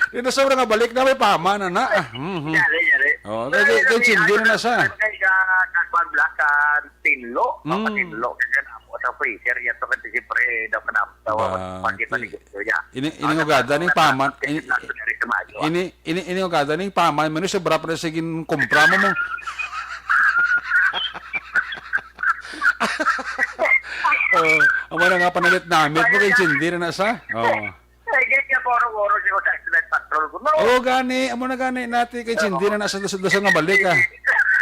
Dito sa nga balik na may paama na na. Yari. Oh, kaya chindi na siya. Kaya kakban blakan tinlo, tinlo kaya na mo sa freezer yan to kasi siyempre daw ka na tawa pagkita ni gusto niya. Ini ugada ning paman. Ini ugada ning paman, mano sobra pa sa gin kumpra mo mo. Oh, amo na nga panalit namit mo kay chindi na sa. Oh. Kaya poro-poro siya sa excellent patrol ko. No, Oh, gani, amo na gani nati kay chindi na nasa dosa nga balik ah.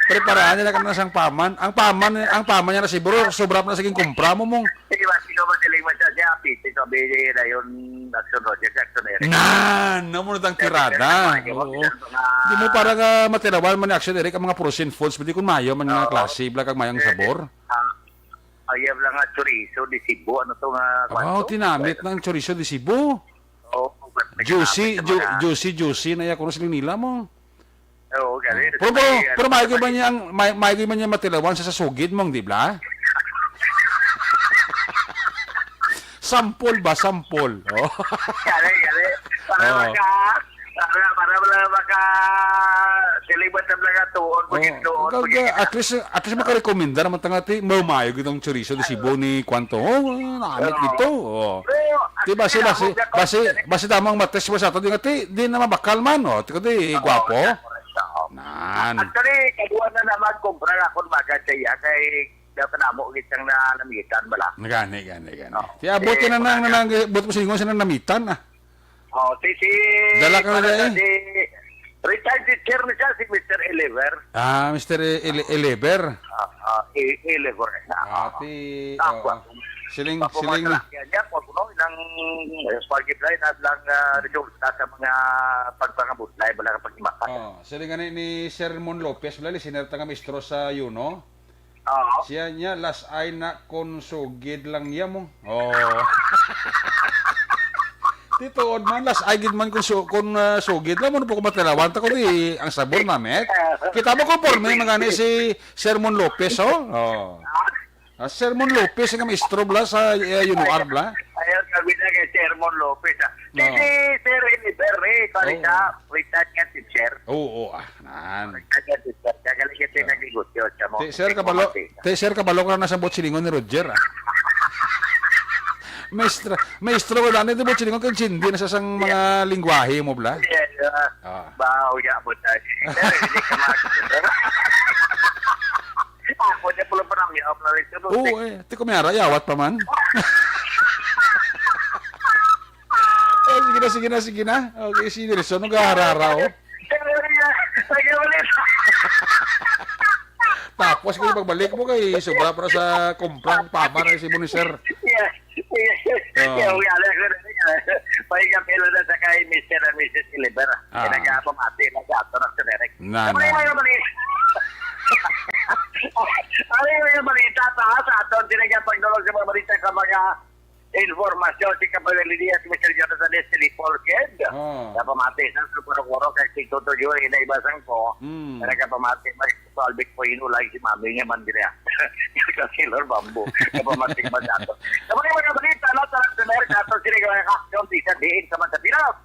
Preparaan nila kana sang paman. Ang paman niya na siguro sobra pa na sa gin kumpra mo mong. sige ba, sino ba siling masya piti sabi na yun Action Roger Jackson Eric. Amo na tang tirada. Oo. Di mo para nga matirawan man ni Action Eric ang mga frozen foods, pwede kun mayo man nga klase, bla kag mayang sabor. Ayaw lang nga chorizo di Cebu, ano to nga Oh, tinamit ng chorizo di Cebu. Juicy na ya kuno siling nila mo. Oo, galing. Pero maigi man niya matilawan sa sugid mong, di ba? Sampol ba? Sampol. Oh. Galing. Para maka silibat na lang tuon, At least makarekomenda naman tangati, mamayo gitong chorizo di Cebu ni Kwanto. Oh, naamit dito. Oh. Di basi tamang mates mo sa ato, di na mabakal man. Oh. Di gwapo. Nan. Actually, kadua na naman kumpra ako baga siya kay daw ka namo gitang na namitan bala. Gani. Ti abot ka na nang abot mo singon sa namitan ah. Oh, si Dala ka na retired teacher na siya si Mr. Elever. Mr. Elever. Elever. Ati siling Kaya po kuno nang spaghetti line at lang resulta sa mga pagpangabutlay bala ka pagimaka. Siling ni Sir Mon Lopez wala listener ta nga mistro sa Yuno. Siya niya last ay na konsugid lang niya mo. Oh. Tito man last ay gid man kun sugid lang mo po ko matalawan ta ko di ang sabor namet. Kita mo ko porme magani si Sir Mon Lopez oh. Sir Mon Lopez nga maestro bla sa Yunuar bla. Ayun sabi na kay Sir Mon Lopez. Hindi Sir Elever kalita retired nga teacher. Oo nan. Kagaling kasi nagigutyo siya mo. Sir kabalo ka na sa botsilingon ni Roger. Maestro wala na ito botsilingon kay Cindy na sa sang mga lingwahe mo bla. Bao ya butay. Hindi ka makakita. Ako niya pula pa namin up na rin. Oo ti ko may arayawat pa man. Sige na. Okay, si Nilson, nung gaharara, oh. Tapos kung pagbalik mo kay sobra para sa kumprang pama na si Muniser. Pagkapilo na sa kay Mr. and Mrs. Elever. Nagpamati na sa ato ng Derek. Ano yung balita sa ato? Tinagapagdolog sa mga balita ka mga informasyon si Kapalilidia si Mr. Jonathan Destiny Polked. Napamati sa Supuro kay si Toto Joy na ibasang ko. Nagpamati Salvic po inulay si mami niya man din kasi Lord Bambo. Napamati ba dato? Kapag mga balita lahat sa Amerika ato sila mga aksyon di sa diin sa mga Pinas.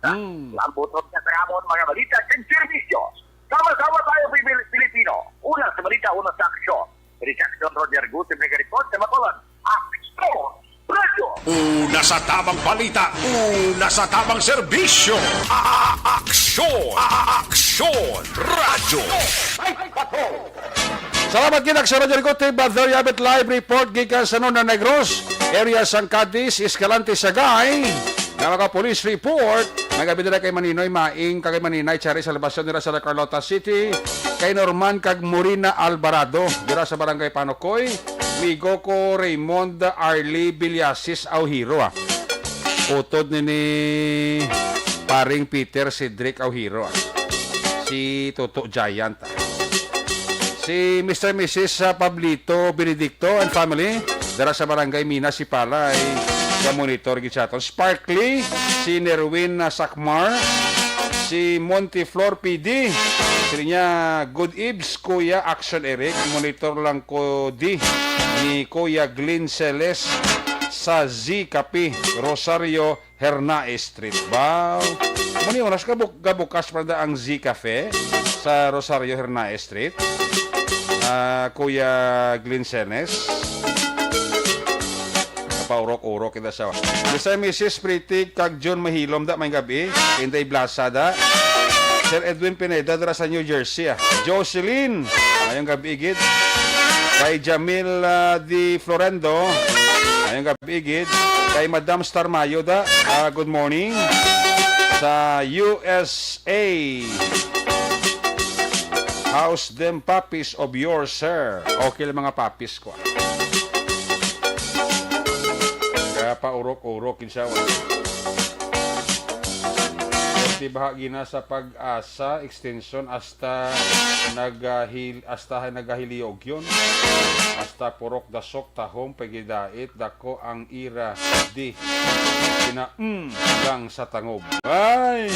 Lambutot na sa amon mga balita ng servisyo. Sama-sama tayo Pilipino. Una sa balita, una sa aksyon. Dari Action Roger Gutib na report sa Macolon. Aksyon! Radio! Una sa tamang balita, una sa tamang serbisyo. Aksyon! Aksyon! Radyo! Night Patrol! Salamat kinak sa Radyo Rikote, Badher Yabit Live Report gikan sa Nona Negros, area San Cadiz, Escalante, Sagay. Nga mga police report, nagabid na kay Maninoy Maing, kay Maninay Chari sa labasyon nila sa Carlota City, kay Norman kag Morina Alvarado, dira sa Barangay Panokoy, Migoko Raymond Arlie Villasis Auhiro. Utod ni paring Peter Cedric Auhiro. Si Toto Giant. Si Mr. and Mrs. Pablito Benedicto and family, dara sa Barangay Minas Sipalay, sa monitor gichaton. Sparkly, si Nerwin Sakmar, si Montiflor PD, sila niya Good Ibs, Kuya Action Eric, monitor lang ko ni Kuya Glenn Celes sa Z Cafe, Rosario Hernaez Street. Wow! Muni oras ka bukas para ang Z Cafe sa Rosario Hernaez Street. Kuya Glenn Celes. Paurok-urok kita siya. Mr. and Mrs. Pretty kag John Mahilom da may gabi. Inday Blasada. Sir Edwin Pineda dara sa New Jersey. Jocelyn. Ayong gabi igid. Kay Jamil Di Florendo. Ayong gabi igid. Kay Madam Star Mayo da. Good morning. Sa USA. How's them puppies of yours, sir? Okay lang mga puppies ko. Paurok-urok kinsa wa. Di bahagi na sa pag-asa extension hasta nagahiliog yun. Hasta purok dasok tahong pagidait dako ang ira di kina lang sa tangob. Ay!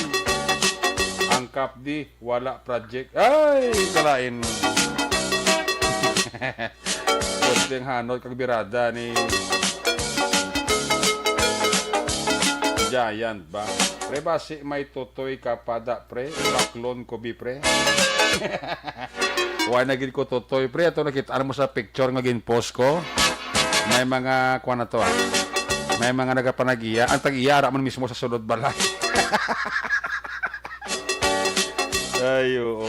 Ang kapdi wala project. Ay! Kalain. Kunting hanod kag birada ni Giant ba? Pre basi may tutoy kapada pre, baklon ko bi pre. Wa na gid ko tutoy pre, ato nakita mo sa picture nga gin-post ko. May mga kuan na to. May mga nagapanagiya, ang tag-iyara man mismo sa sulod balay. Ayo.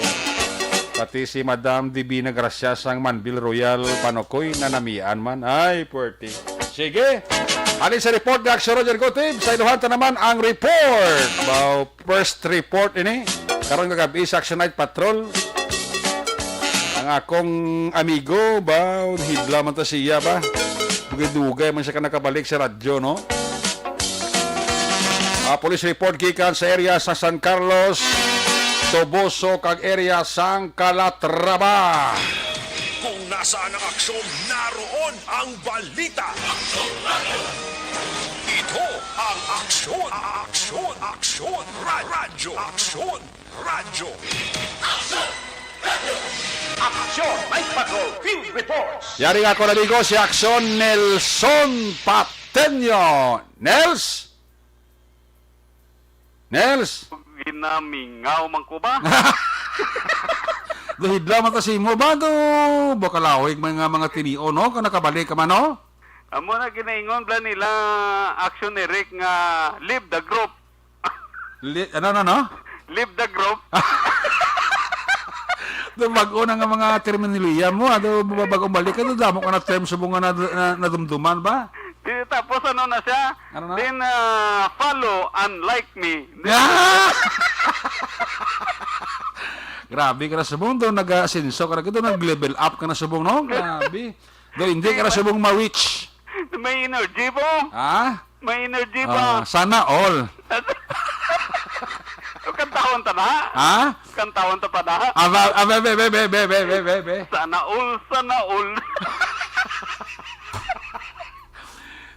Pati si Madam Divina Gracias ang Manbil Royal Panokoy na namian man. Ay, puwerte. Sige. Alin sa report ni Action Roger Gotib, sa iluhanta naman ang report. First report ini, karon kagabi sa Action Night Patrol. Ang akong amigo, hidla man ta siya ba? Dugay-dugay man siya ka nakabalik sa radyo, no? Police report gikan sa area sa San Carlos, Toboso, kag area sang Calatrava. Kung nasaan ang aksyon, naroon ang balita. Ito ang aksyon, radyo, Action Night Patrol Field Reports. Yari nga ko naligo si Aksyon Nelson Pateño. Nels? Ginamingaw man ko ba? Dahidla man ta si mo ba do bakalawig mga tinio no kung nakabalik ka man no? Amo na ginaingon bla nila Action Eric nga leave the group. Ano? Leave the group. Do bago na nga mga terminolohiya mo, bagong balik ka do damo ka na term subong nga nadumduman ba? Tapos ano na siya? Ano na? Then follow and like me. Grabe ka na subong do nag-asenso ka na do nag-level up ka na subong no? Grabe. Do hindi ka na subong ma-reach. May energy po. Ha? May energy pa. Sana all. Kantawan ta na? Ha? Kantawan ta pa na? Be. Sana all.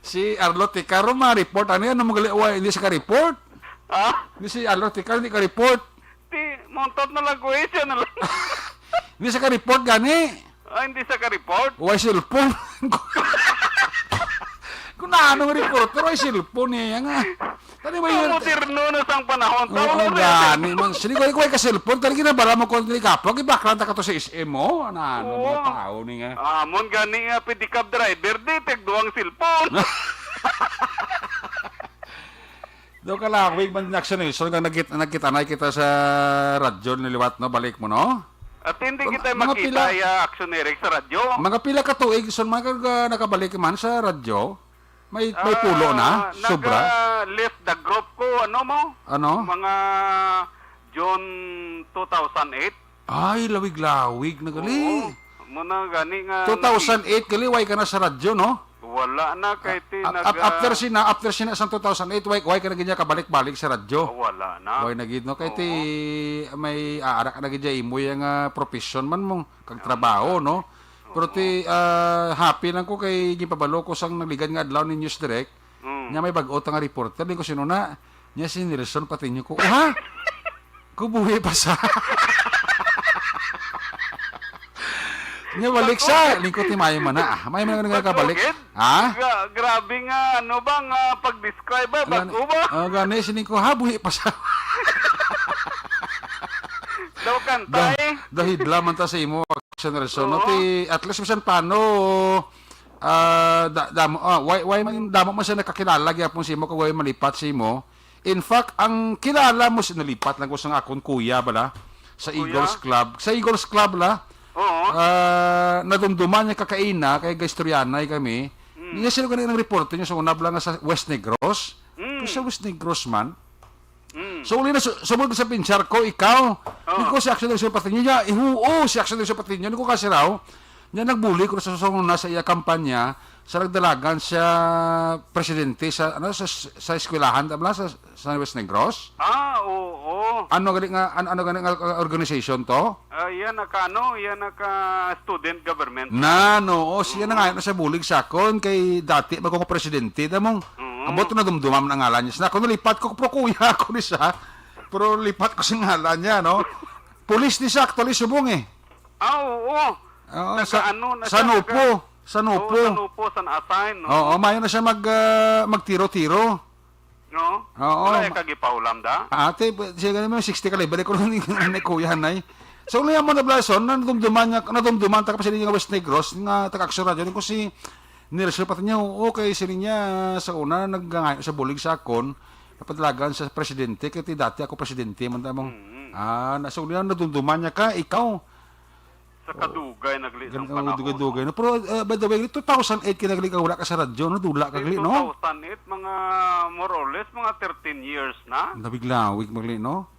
Si Arlo Ticaro ma-report. Ano yan? Hindi siya ka-report? Ha? Hindi si Arlo Ticaro hindi ka-report. Di, montot na lang ko siya na lang. Hindi siya ka-report gani. Hindi siya ka-report? Why cellphone? Kung na anong reporter, why cellphone niya nga. Tani ba yun? Moderno na sang panahon. Oo, gani. Sige ko ka cellphone. Tani ginabala mo kung ni kapag. Ibaklan ka to sa SM mo. Ano, mga tao ni nga. Amon gani nga pedicab driver. Di, tegduang cellphone. Doon ka lang, wig man action eh. So, nagkita na kita sa radyo niliwat, no? Balik mo, no? At hindi kita Mga makita pila- ya Action Eric sa radyo. Mga pila ka tuig, son mga nakabalik man sa radyo. May pulo na, sobra. Left the group ko, ano mo? Ano? Mga June 2008. Ay, lawig-lawig na gali. Muna gani nga. 2008, gali, way ka na sa radyo, no? Wala na kay ti After sina sa 2008, way ka na ganyan kabalik-balik sa radyo. Wala na. Way na gid no kay ti may aarak na gid imo yang profession man mong kag trabaho no. Pero ti happy lang ko kay gipabalo ko sang nagligan nga adlaw ni News Direct. Nya may bag-o nga reporter din ko sino na. Nya si Nelson Patiño ko. Ha? Kubuhi pa sa. Nya balik sa lingkod ti Mayo man na. May man nga kabalik. Ha? Grabe nga, ano bang pag-describe ba? Bago ba? Gani sining ko ha buhi pa sa. Daw kantay. Dahil laman ta sa imo Action Nelson. No, ti at least bisan paano why man damo man siya nakakilala gyapon si imo kung why malipat si imo. In fact, ang kilala mo si nalipat lang ko sa akon kuya bala sa Eagles Club. Sa Eagles Club la. Oo. Nadumduman niya kakaina kay Gaistorianay kami. Niya sila kanina ng report niya sa una lang sa West Negros. Sa West Negros man. So uli na sumod ko sa pinchar ko ikaw. Hindi ko si Action Nelson Patiño niya. Si Action Nelson Patiño. Hindi ko kasi raw. Niya nagbuli ko sa una sa iya kampanya sa nagdalagan sa presidente sa eskwelahan tabla sa West Negros. Oo. Ano galing nga organization to? Yan naka student government. Siya na nga na sa bulig sakon kay dati magko presidente damong abot na dumdumam na ngalan niya. Ako nalipat ko pro kuya ako ni siya. Pero lipat ko sa ngalan niya no. Pulis ni siya actually subong eh. Oo. Sa Nupo. Sa Nupo. Sa assign, no? Oo, mayo na siya magtiro-tiro. No? Oo. Wala kagipaulam da? Ate, siya ganun mo 60 kalibre ko ni kuya nay. So ulihan mo na blason, nadumduman ta kasi nga West Negros nga taga-aksyon radyo ko si Nelson Patiño. Okay, sila niya sa una naggangay sa bulig sa akon napadlagan sa presidente kay dati ako presidente man tamong. Nasa ulihan nadumduman niya ka ikaw. Sa kadugay nagli ng panahon. Dugay. Pero by the way, 2008 kinagli ka wala ka sa radyo, no? Dula ka gali, no? 2008 mga more or less mga 13 years na. Nabiglawig magli, no?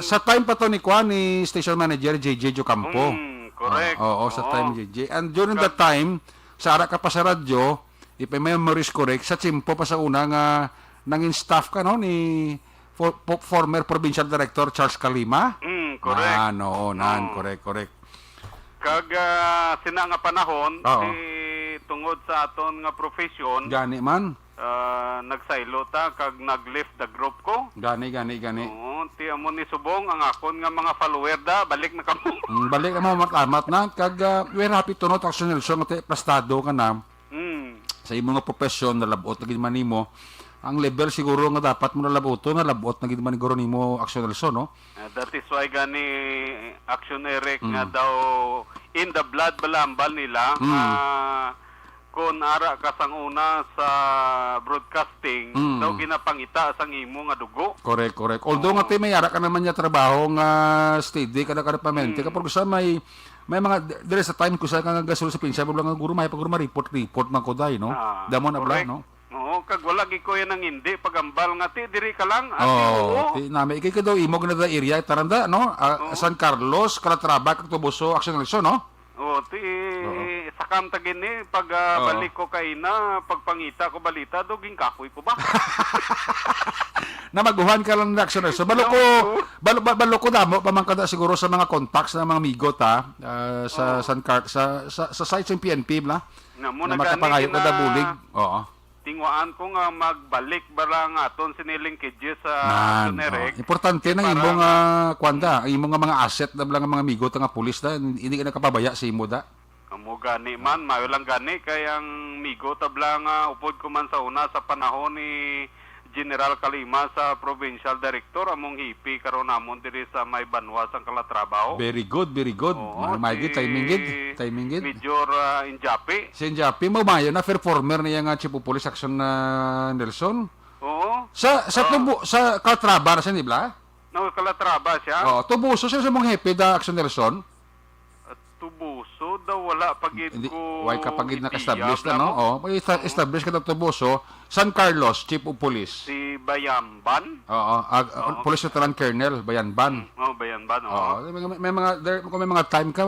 Sa time pa to ni Kwan ni station manager JJ Jocampo. Correct. Oo, sa time JJ. And during that time, sa ara ka pa sa radyo, if my memory is correct, sa Chimpo pa sa una nga nangin staff ka no ni former provincial director Charles Calima. Correct. Correct. Kag sina nga panahon tungod sa aton nga profession gani man nagsaylo ta kag nag-left the group ko. Gani. Oo, ti amo ni subong ang akon nga mga follower da balik na kamo. Balik na mo matlamat na kag we're happy to know Action Nelson nga plastado ka na. Sa imong nga profession na labot na gid man nimo. Ang level siguro nga dapat mo nalabot na labot na gid man siguro nimo Action Nelson, no? That is why gani Action Eric nga daw in the blood balambal nila kung ara ka sang una sa broadcasting daw ginapangita sang imo nga dugo. Correct. Although nga may ara ka naman niya trabaho nga steady kada pamente kapag sa may mga there is a time ko sa nga gasol sa pinsa lang nga guro may pag report man ko dai, no? Damo na bla, no? Oo, kag wala gi ko yan ang hindi pagambal nga ti diri ka lang. Ti nami ikay ka daw imog na da area taranda, no? San Carlos, Calatrava, kag Tubuso, Action Nelson, no? Oo, sakam tagin ni pag balik ko kay na pagpangita ko balita doging kakoy ko ba? Na maguhan ka lang ng Action Nelson. Balo ko damo pamangkada siguro sa mga contacts ng mga amigo ta sa San Carlos sa site ng PNP bla. Na makapangayo ka da bulig. Oo. Tingwaan ko nga magbalik bara nga aton siniling kidje sa Tunerek. Importante nang imong kwanda, imong mga asset na lang mga amigo ta nga pulis da, hindi ka nakapabaya sa imo da. Amo gani man, mayo lang gani kay ang migo tabla nga upod ko man sa una sa panahon ni General Calima sa provincial director among hipi karon namon diri sa may Banwa sang Calatrava. Very good. May timing gid. Major Injapi. Si Injapi mo mayo na performer niya nga chief of police Action Nelson. Oo. Sa Calatrava na siya, di ba? No, Calatrava siya. Oh, Tubuso siya sa mong hepe da Action Nelson. Tubuso daw wala pagid Hindi, ko. why kapag itiyab naka-establish na, na no? mo. Oh, may establish ka ng Tubuso. San Carlos, Chief of Police. Si Bayamban. Oo, Police Lieutenant Colonel Bayanban. Oh, Bayanban, oo. Oo, kung may mga time ka,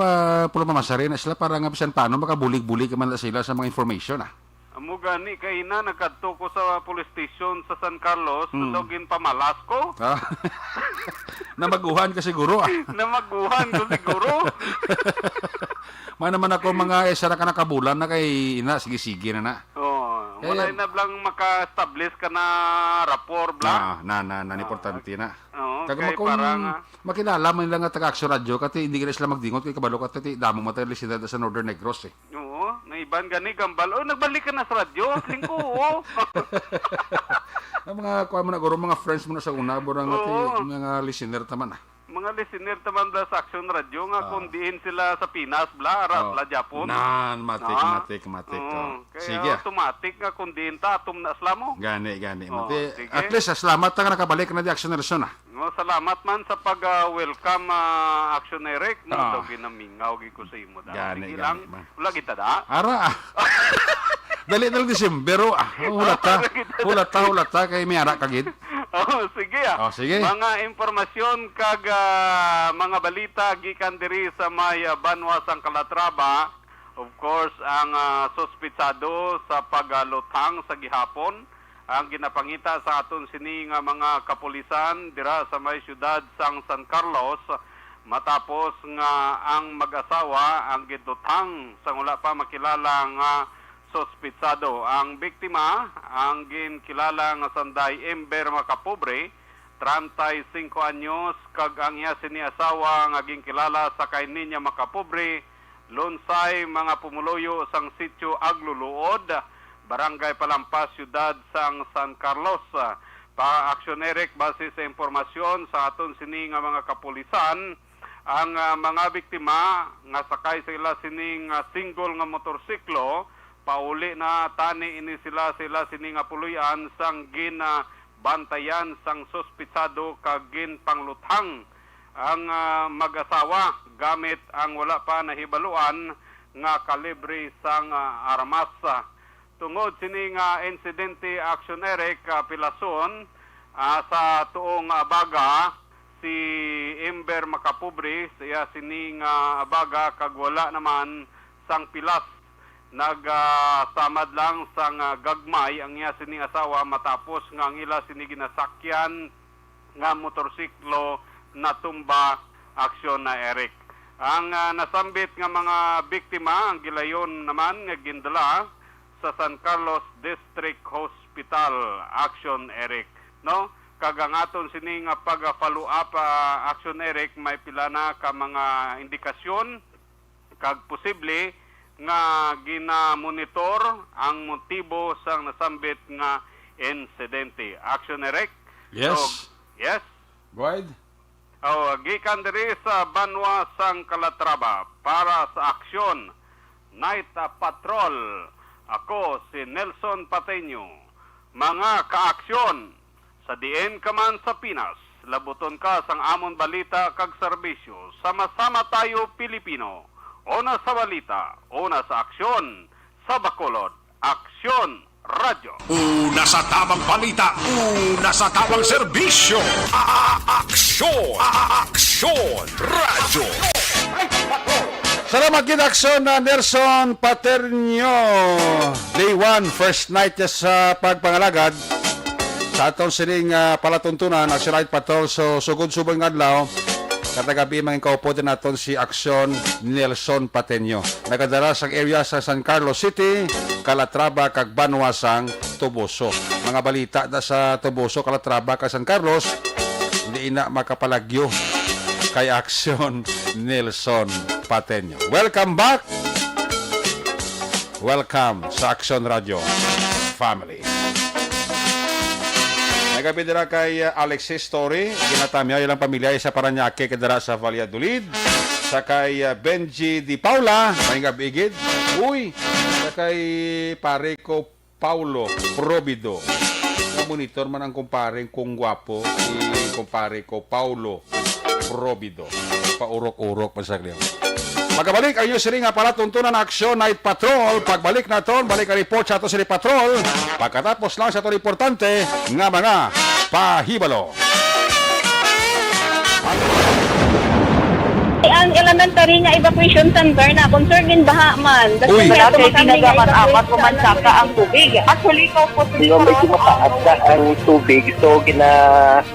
pulo mamasari na sila para nga bisan paano makabulig-bulig ka man na sila sa mga information, ah. Amo gani kay na nagkadto ko sa police station sa San Carlos, dogin pamalas ko. Ah. Namaguhan ka siguro, ah. Namaguhan ko siguro. Man naman ako mga isara ka nakabulan na kay ina, sige-sige na na. Oh, wala na blang maka-establish ka na rapport blang. Importante na. Oo, Kaya kay kung parang makilala man lang nga taga-Action Radio, kasi hindi ka na sila magdingot, kay kabalo ka, kasi damo materialisidad sa Northern Negros, eh. oo, naiban gani gambal. Oh, nagbalik ka na sa radyo. Lingko, oo. Ang mga, kuha mo na, guro, mga friends mo na sa una, burang Oo. mga listener taman, ah. Mga listener taman bla sa Action Radio nga kundiin sila sa Pinas bla aras la Japon. Matik. Kaya Sige, ah. automatic nga kundiin ta atom na slamo. Gani. Oo, sige. At least, salamat ka nakabalik na di Action Nelson, ah. No, salamat man sa pag-welcome Action Eric. No, Ah. daw ginamingaw gi ko sa imo da. Gani, Sige lang. gani, man. Wala kita da. Ara, ah. Dali na lang Disembero, ah. Hulat ta, kay may ara kagid. Oh, sige ah. Oh, sige. Mga impormasyon kag mga balita gikan diri sa may Banwa sang Calatrava. Of course, ang suspitsado sa paglutang sa gihapon ang ginapangita sa aton sini nga mga kapulisan dira sa may syudad sang San Carlos matapos nga ang mag-asawa ang gidutang sa wala pa makilala nga suspitsado. Ang biktima, ang ginkilala nga sanday Ember Makapobre, 35 anyos, kag ang iya sini asawa nga ginkilala sa kay ninya Makapobre, lunsay mga pumuloyo sang sitio Agluluod, Barangay Palampas, Syudad sang San Carlos. Pa-Action Eric, base sa impormasyon sa aton sini nga mga kapulisan, ang mga biktima nga sakay sila sining single nga motorsiklo, pauli na tani ini sila sini nga puluyan sang bantayan sang suspitsado kag gin pangluthang ang mag-asawa gamit ang wala pa nahibaluan nga kalibre sang armas. Tungod sini nga insidente Action Eric Pilason sa tuong abaga si Ember Makapobre siya sini nga abaga kag wala naman sang pilas nagsamad lang sang gagmay ang iya sining asawa matapos nga ang ila sini ginasakyan nga motorsiklo na tumba. Action na Eric. Ang nasambit nga mga biktima ang gilayon naman nga gindala sa San Carlos District Hospital. Action Eric. No? Kagangaton sini nga pag-follow up Action Eric may pila na ka mga indikasyon kag posible nga gina-monitor ang motibo sang nasambit nga insidente. Action Eric? Yes. So, yes? Go ahead. Gikan diri sa Banwa sang Calatrava para sa Aksyon Night Patrol. Ako si Nelson Pateño. Mga kaaksyon, sa diin ka man sa Pinas, labuton ka sang amon balita kag serbisyo. Sama-sama tayo Pilipino. Una sa balita, una sa aksyon, sa Bacolod, Aksyon Radio. Una sa tamang balita, una sa tamang serbisyo. Aksyon Radio. Salamat gid Action na Nelson Paterno. Day 1, first night niya sa pagpangalagad. Sa atong sining palatuntunan, Action Night Patrol, so sugod subong adlaw. Katagabi mga kaupo din natin si Action Nelson Pateño. Nagadala sa area sa San Carlos City, Calatrava, kag Banwa sang Tubuso. Mga balita na sa Tubuso, Calatrava, kag San Carlos, hindi na makapalagyo kay Action Nelson Pateño. Welcome back! Welcome sa Action Radio Family. Nagabi dira kay Alexis Story, ginatamya ilang pamilya sa Paranaque kadara sa Valladolid. Sa kay Benji Di Paula, may gabigid. Uy, sa kay pare ko Paulo Probido. Monitor man ang kumparing kung gwapo, kumpare ko Paulo Probido. Paurok-urok pa sa kanya. Magkabalik ang news nga para tuntunan aksyon Night Patrol. Pagbalik na ton, balik ang report sa ato si Patrol. Pagkatapos lang sa ito importante nga mga pahibalo. Ang elementary nga evacuation center na concern din baha man. Uy. Kasi ginagamat kumansaka ang tubig. Actually, ko po Hindi mo medyo mataas na ang tubig. So,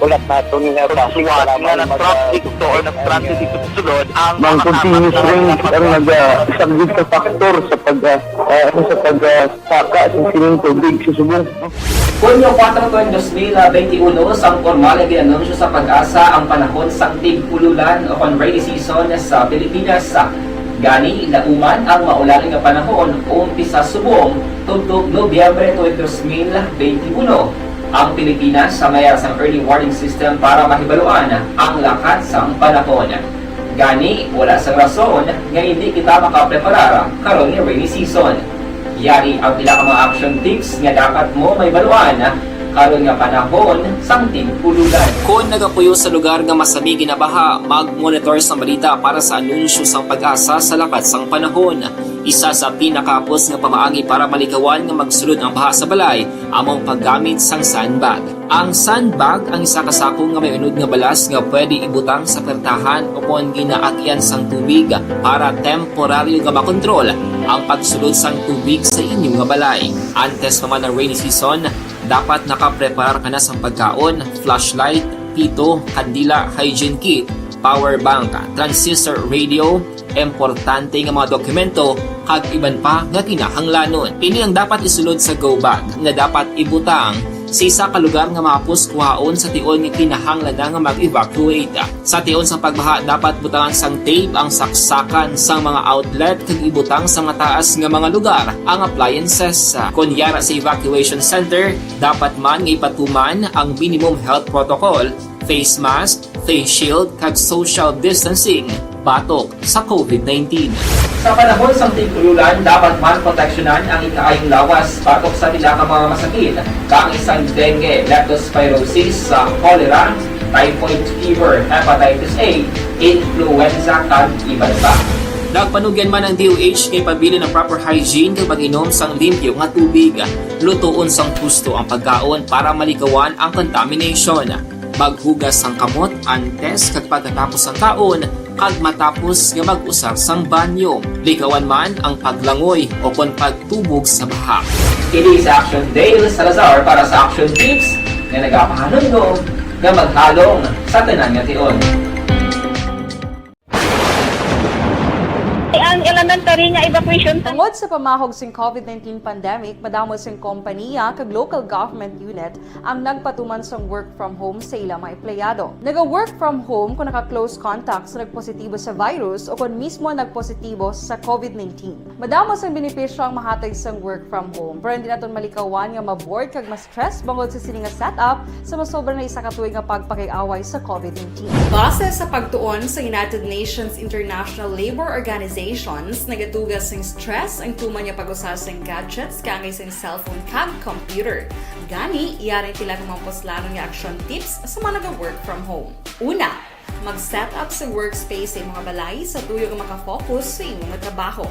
ulat natin nga kasuwat nga ng traffic to or ng traffic dito sa sulod. Ang continuous ring ang nag-subject sa factor sa pagsaka sa sining tubig sa subong. Kunyo 4 2021 sang formal ginanunsyo sa pag-asa ang panahon sa tig-ululan o rainy season sa Pilipinas. Gani lauman ang maulaling nga panahon umpisa subong tugtog Nobyembre 2021. Ang Pilipinas sa mayar sang early warning system para mahibaluan ang lakat sang panahon. Gani wala sang rason nga hindi kita makapreparar karon nga rainy season. Yari ang pila ka mga action tips nga dapat mo may baluan karon nga panahon sang tig-ululan. Kung nagapuyo sa lugar nga masabi ginabaha, mag-monitor sa balita para sa anunsyo sang pag-asa sa lakat sang panahon. Isa sa pinakapos nga pamaagi para malikawan nga magsulod ang baha sa balay among paggamit sang sandbag. Ang sandbag ang isa ka sako nga may unod nga balas nga pwede ibutang sa pertahan o kung ginaagyan sang tubig para temporaryo nga makontrol ang pagsulod sang tubig sa inyong nga balay. Antes naman ng rainy season, dapat nakaprepare ka na sa pagkaon, flashlight, pito, kandila, hygiene kit, power bank, transistor radio, importante nga mga dokumento, kag iban pa nga kinahanglanon. Ini ang dapat isulod sa go bag nga dapat ibutang sa isa ka lugar nga mapos kuhaon sa tion nga kinahanglan nga mag-evacuate. Sa tion sa pagbaha dapat butangan sang tape ang saksakan sang mga outlet kag ibutang sa mga taas nga mga lugar ang appliances. Kunyara sa evacuation center, dapat man nga ipatuman ang minimum health protocol, face mask, face shield kag social distancing batok sa COVID-19. Sa panahon sa tig-ululan, dapat man proteksyonan ang ikaayong lawas batok sa pila ka mga masakit, kang isang dengue, leptospirosis, cholera, typhoid fever, hepatitis A, influenza, kag iban pa. Nagpanugyan man ang DOH kay pabili ng proper hygiene kay pag-inom sang limpyo nga tubig, lutuon sang husto ang pagkaon para malikawan ang contamination. Maghugas sang kamot antes kag pagkatapos ang kaon kag matapos nga mag-usar sang banyo. Likawan man ang paglangoy o kon pagtubog sa baha. Kini sa Action Dale Salazar para sa Action Tips nga nagapahanungnog nga maghalong sa tanan nga tion. ang elementary nga evacuation center. Tungod sa pamahog sing COVID-19 pandemic, madamo sing kompanya kag local government unit ang nagpatuman sang work from home sa ilang mga empleyado. Naga-work from home kung naka-close contacts na nagpositibo sa virus o kung mismo nagpositibo sa COVID-19. Madamo sang benepisyo ang mahatag sang work from home, pero hindi naton malikawan nga maboard kag ma-stress bangod sa sini nga setup sa masobra na isa ka tuig nga pagpakiaway sa COVID-19. Base sa pagtuon sa United Nations International Labour Organization, nagatugas ng stress ang tuman niya pag-usar sa gadgets kangay sa cellphone kag computer. Gani, iyaring tila ng mga poslanong nga action tips sa mga nag-work from home. Una, mag-set up sa workspace sa mga balay sa tuyo nga makafocus sa inyong trabaho.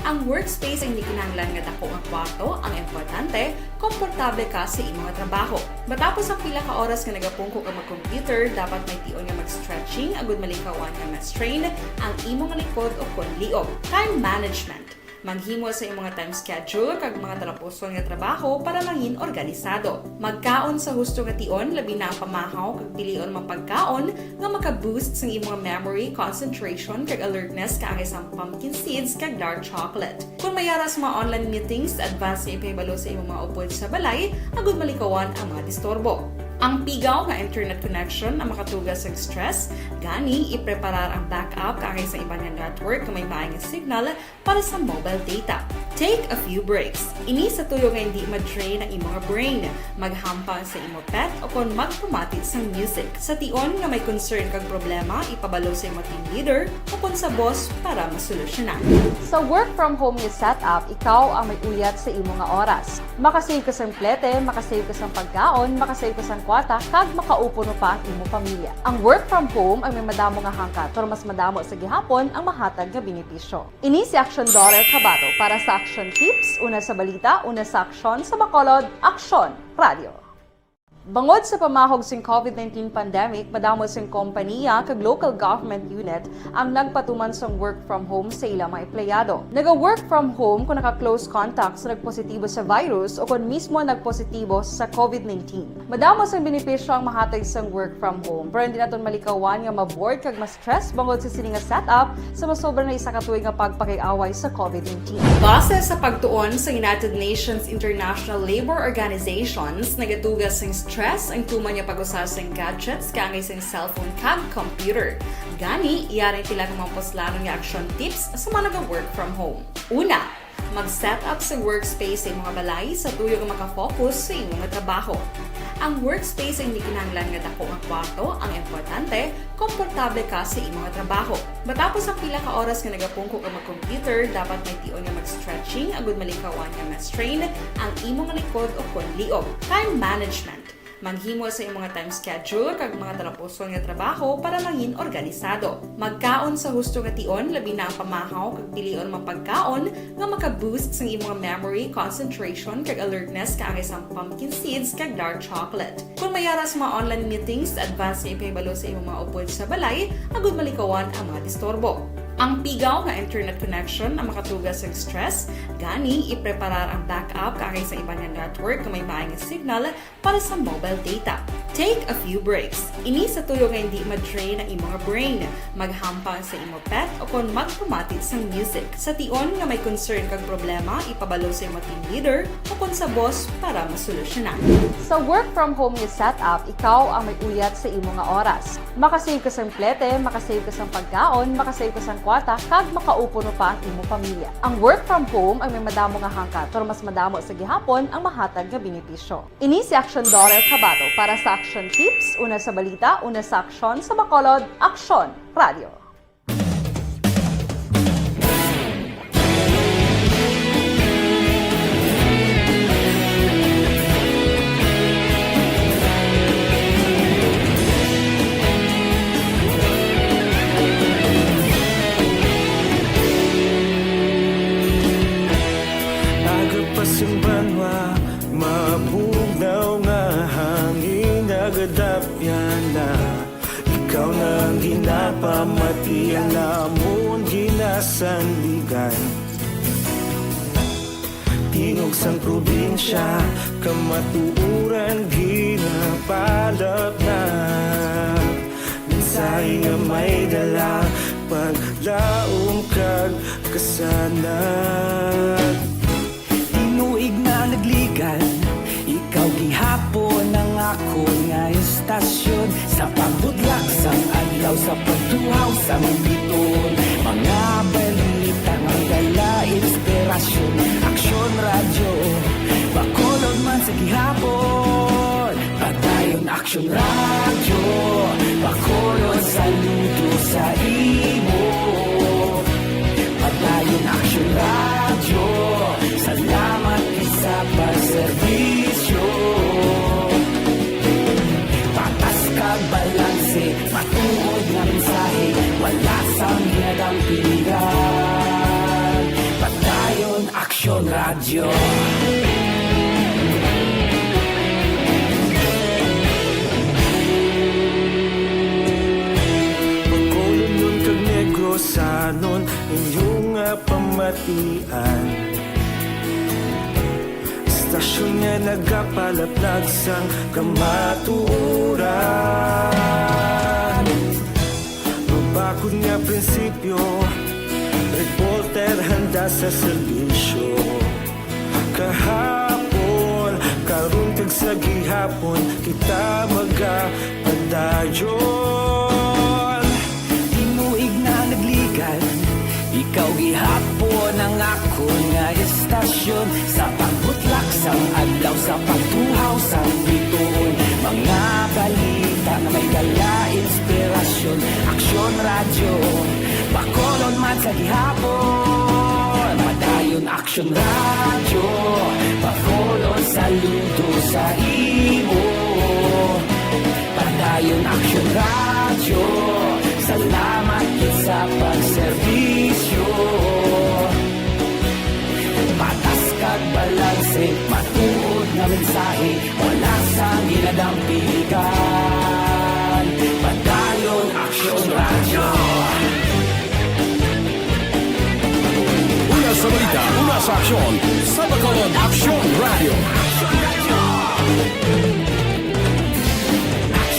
Ang workspace ay hindi kinahanglan nga dako ang kwarto, ang importante, komportable ka sa imong trabaho. Matapos ang pila ka oras nga nagapungko ka mag-computer, dapat may tion nga mag-stretching agud malikawan nga ma-strain ang imong likod o konliog. Time management. Manghimo sa imong time schedule kag mga talapuson nga trabaho para mangin organisado. Magkaon sa husto nga tion, labi na ang pamahaw kag pilion mga pagkaon nga maka-boost sa imong memory, concentration kag alertness kaangay sa pumpkin seeds kag dark chocolate. Kung mayaras mga online meetings, advance na ipahibalo sa imong mga upod sa balay, agud malikawan ang mga disturbo. Ang pigaw nga internet connection ang makatugas sa stress, gani ipreparar ang backup kaagay sa iba nga network kung may maayong signal para sa mobile data. Take a few breaks. Ini sa tuyo nga hindi ma-drain ang imong brain, maghampang sa imo pet o kung magpumati sa music. Sa tion nga may concern kag problema, ipabalo sa imo team leader o kung sa boss para masolusyonan. Sa work from home nga setup, ikaw ang may uyat sa imo nga oras. Makasave ka sa plete, makasave ka sa pagkaon, makasave ka sa kwata, kag makaupo no pa ang imo pamilya. Ang work from home ay may madamo nga hangkat, pero mas madamo sa gihapon ang mahatag nga benepisyo. Ini si Aksyon Dorel Cabato para sa Action Tips, una sa balita, una sa aksyon sa Bacolod, Aksyon Radio. Bangod sa pamahog sing COVID-19 pandemic, madamo sing kompanya kag local government unit ang nagpatuman sang work from home sa ilang mga empleyado. Naga-work from home kung naka-close contact sa nagpositibo sa virus o kung mismo nagpositibo sa COVID-19. Madamo sang benepisyo ang mahatag sang work from home, pero hindi naton malikawan nga ma-bored kag ma-stress bangod sa sini nga setup sa masobra na isa ka tuig nga pagpakiaway sa COVID-19. Base sa pagtuon sa United Nations International Labour Organizations, nagatugas sang stress ang tuman niya pag-usar sa gadgets kaangay sa cellphone kag computer. Gani, iyaring tila ng mga poslano nga action tips sa mga nag-work from home. Una, mag-set up sa workspace sa mga balay sa tuyo nga makafocus sa inyong trabaho. Ang workspace ay hindi kinahanglan nga dako ang kwarto, ang importante, komportable ka sa imong trabaho. Matapos ang pila ka oras nga nagapungko ka mag-computer, dapat may tion nga mag-stretching agud malikawan nga ma-strain ang imong likod o kon liog. Time management. Manghimo sa imong time schedule kag mga tarapuson nga trabaho para maging organisado. Magkaon sa husto nga tion, labi na ang pamahaw kag pilion mga pagkaon nga maka-boost sa imong memory, concentration kag alertness kaangay sa pumpkin seeds kag dark chocolate. Kung mayaras mga online meetings, advance nga ipahibalo sa imong mga upod sa balay, agud malikawan ang mga disturbo. Ang pigaw nga internet connection ang makatugas sa stress, gani ipreparar ang backup kaagay sa iba nga network kung may maayong signal para sa mobile data. Take a few breaks. Ini sa tuyo nga hindi ma-drain ang imong brain, maghampang sa imo pet o kung magpumati sa music. Sa tion nga may concern kag problema, ipabalo sa imo team leader o kung sa boss para masolusyonan. Sa work from home nga setup, ikaw ang may uyat sa imo nga oras. Makasave ka sa plete, makasave ka sa pagkaon, makasave ka sa kwata, kag makaupo no pa ang imo pamilya. Ang work from home ay may madamo nga hangkat, pero mas madamo sa gihapon ang mahatag nga benepisyo. Ini si Aksyon Dorel Cabato para sa Action Tips, una sa balita, una sa aksyon sa Bacolod, Aksyon Radio. Mabugnaw nga hangin nagadapyan na ikaw nang ginapamatian namon ginasandigan. Tingog sang probinsya kamatuuran ginapalap na minsay nga may dala paglaom kag kasanat. Tinuig na nagligan, ikaw gihapon ang ako nga istasyon sa pagbudlak sang adlaw sa pagtuhaw sa biton. Mga balita nga dala inspirasyon, Aksyon Radio, Bacolod man sa gihapon. Padayon Aksyon Radio, Bacolod saludo sa imo. Padayon Aksyon Radio, salamat isa pagserbisyo. Patas kag balanse, matuod nga mensahe, wala sang ginadang pilihan. Padayon Aksyon Radio. Bacolod nun kag Negros sanon inyong pamatian. Istasyon nga nagapalaplag sang kamaturan. Mabakod nga prinsipyo, reporter handa sa serbisyo. Kahapon, karong kag sa gihapon kita magapadayon. Tinuig na nagligan, ikaw gihapon ang ako nga estasyon. Sa pagbutlak sang adlaw, sa pagtuhaw sang bituon, mga balita na may dala inspirasyon. Aksyon radyo, Bacolod man sa gihapon. Padayon Aksyon radyo, Bacolod saludo sa imo. Padayon Aksyon radyo, salamat kit sa pagserbisyo. Patas kag balanse, matuod nga mensahe, wala sang ginadampigan. Padayon Aksyon radyo. Una sa balita, una sa aksyon, sa Bacolod Aksyon Radio.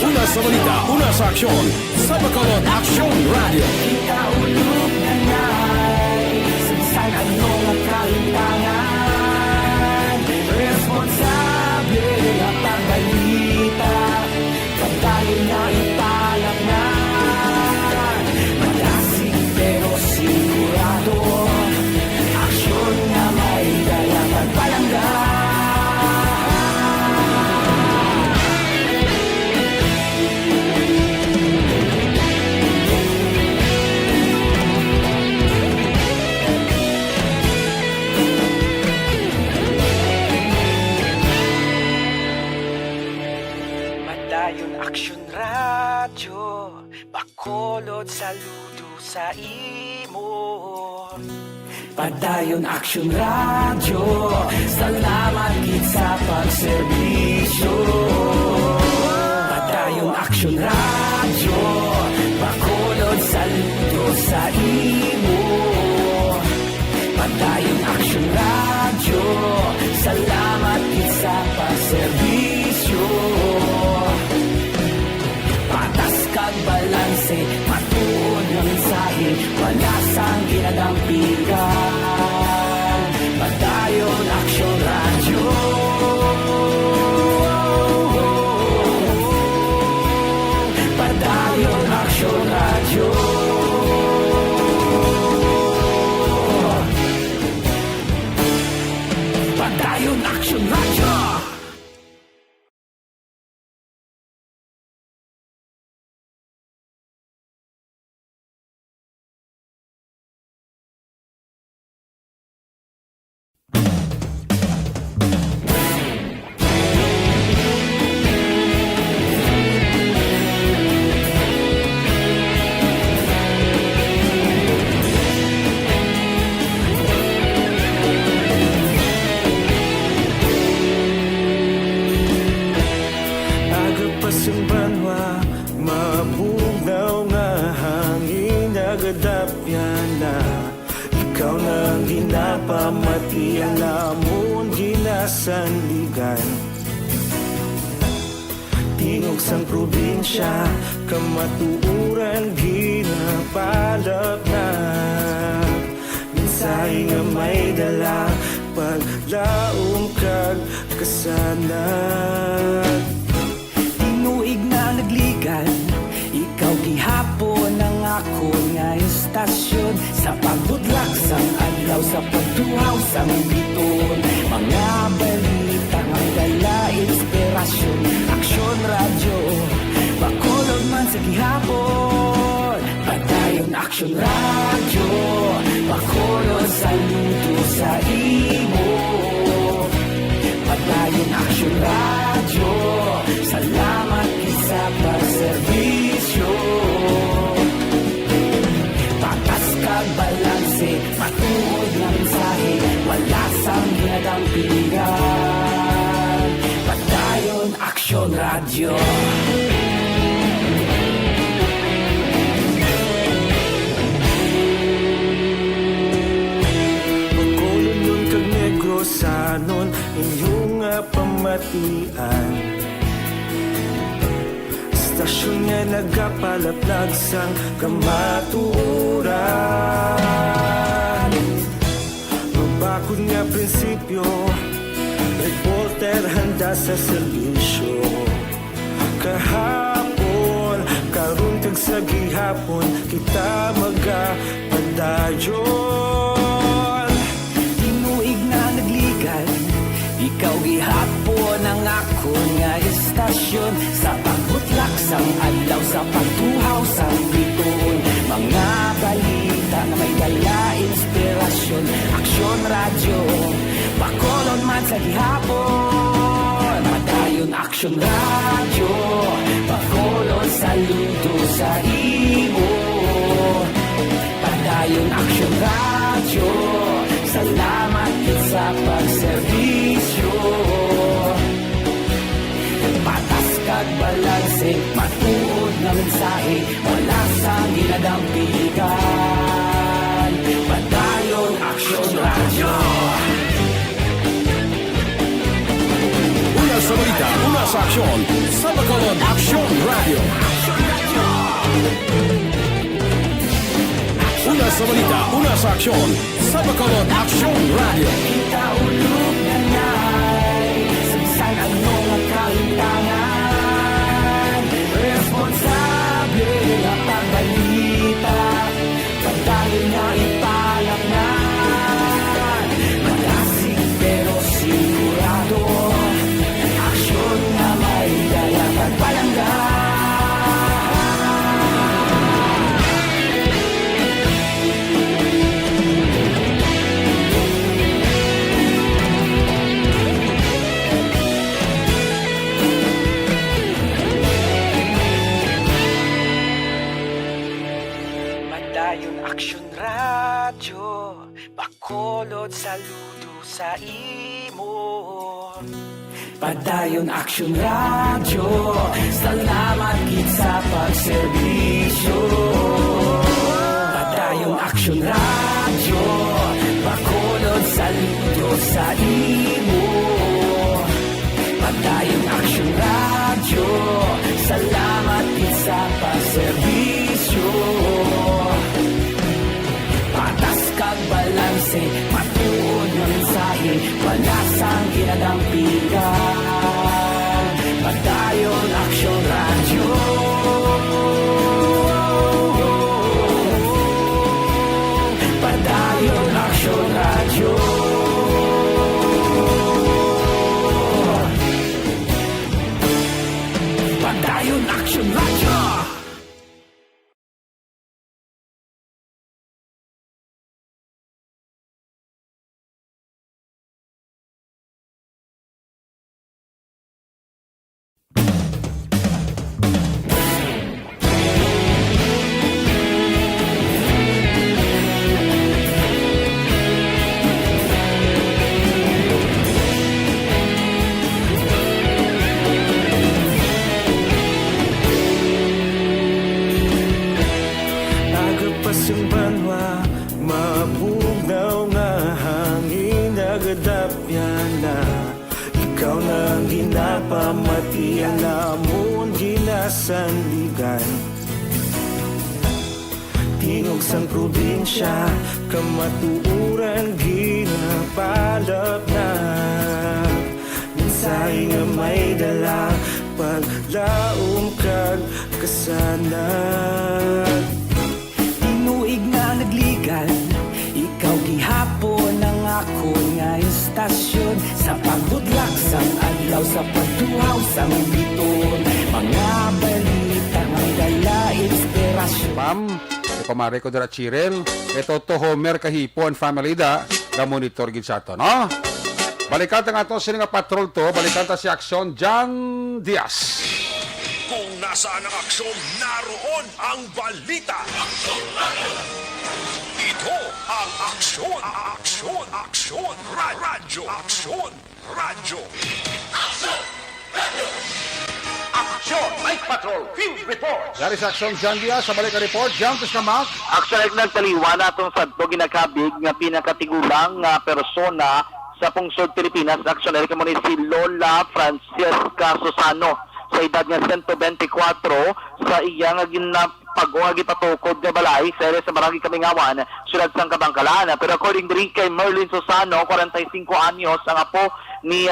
Una sa balita, una sa aksyon, sa Bacolod Aksyon Radio. Ikaulog na na'y sinsan anong ang kalintangan. Responsable ang pagbalita, pagdayo na ipalag na. Malasig pero sigurado, aksyon na may dalang pagpalanggan. Padayon Aksyon radyo, Bacolod saludo sa imo. Padayon Aksyon radyo, salamat kit sa pagserbisyo. Padayon Aksyon radyo, Bacolod saludo sa imo. Padayon Aksyon radyo, salamat kit sa pagserbisyo. Patas kag balanse, matuod nga mensahe, wala sang ginadampigan. Padayon Aksyon radyo. Padayon Aksyon radyo. Padayon Aksyon radyo. Agapasang banwa, mabugnaw nga hangin nagadapyan na. Ikaw nang ginapamatian namon ginasandigan. Tingog sang probinsya, kamatuuran ginapalap na. Minsay nga may dala, paglaom kag kasanag. Tinuig na nagligan, ikaw gihapon ang ako nga estasyon. Sa pagbudlak sang adlaw, sa pagtuhaw sang biton, mga balita nga dala inspirasyon. Aksyon radyo, Bacolod man sa gihapon. Padayon Aksyon radyo, Bacolod saludo sa imo. Padayon Aksyon radyo, salamat sa pagserbisyo. Patas kag balanse, matuod nga mensahe, wala sang ginadampigan. Padayon Aksyon radyo. Bacolod nun kag Negros sanon, inyong pamatian. Stasyon nga nagapalaplag sang kamaturan. Mabakod nga prinsipyo, reporter handa sa serbisyo. Kahapon, karon kag sa gihapon, kita magapadayon. Tinuig na nagligan, ikaw gihapon ang ako nga istasyon. Sa pagbutlak sang adlaw, sa pagtuhaw sang biton, mga balita na may dala inspirasyon. Aksyon radyo, Bacolod man sa gihapon. Padayon Aksyon radyo, Bacolod saludo sa imo. Padayon Aksyon radyo, salamat sa pagserbisyo. Patas kag balanse, matuod na mensahe, wala sa ginadampigan. Padayon Aksyon radyo. Una sa balita, una sa aksyon, sa Bacolod Aksyon Radio. Una sa balita, una sa aksyon, sa Bacolod Aksyon Radio. Kita ulog na na'y samsan ano ang kahintangan. Responsable na pagbalita, pagdayon na ipalaknan. Magasig pero sigurado, aksyon na may dala pagpalanggan. Padayon Aksyon radyo, Bacolod saludo sa imo. Padayon Aksyon radyo, salamat gid sa pagserbisyo. Padayon Aksyon radyo, Bacolod saludo sa imo. Padayon Aksyon radyo, salamat gid sa pagserbisyo. Patas kag balanse, matuod na mensahe, wala sang ginadampigan. Padayon Aksyon radyo. Padayon Aksyon radyo. Padayon Aksyon radyo. Agapasang banwa, mabugaw nga hangin, nagadapyan na. Ikaw na ang ginapamatian, namon ginasandigan. Tingog sang probinsya, kamatuuran ginapalap na. Mensahe nga may dala, paglaom kag kasanag. Tinuig na nagligan, ikaw gihapon ang ako nga istasyon. Sa pagbudlak sang adlaw, sa pagtuhaw sang biton, mga balita may dala inspirasyon. Ma'am, pamari ko dira Chirel, ito to Homer kahipon family da, ga monitor gid sa to, no? Balikan nga to sila nga patrol to, balikan ta si Aksyon John Diaz. Kung nasaan ang aksyon, naroon ang balita. Ito ang aksyon, aksyon, aksyon, radyo, aksyon, radyo. Aksyon, Night Patrol, Field Report. Dari sa Aksyon John Diaz, sa balik report, John Tuscamak. Aksyon nagtaliwan atong sadto ginakabig nga pinakatigulang nga persona sa pungsod Pilipinas. Aksyon mo ni si Lola Francesca Susano sa edad nga 124 sa iya nga pag-uagi patukod nga balay sa barangay Kamingawan, siyudad sang Kabangkalan. Pero according diri kay Merlin Susano, 45 anyos, ang apo ni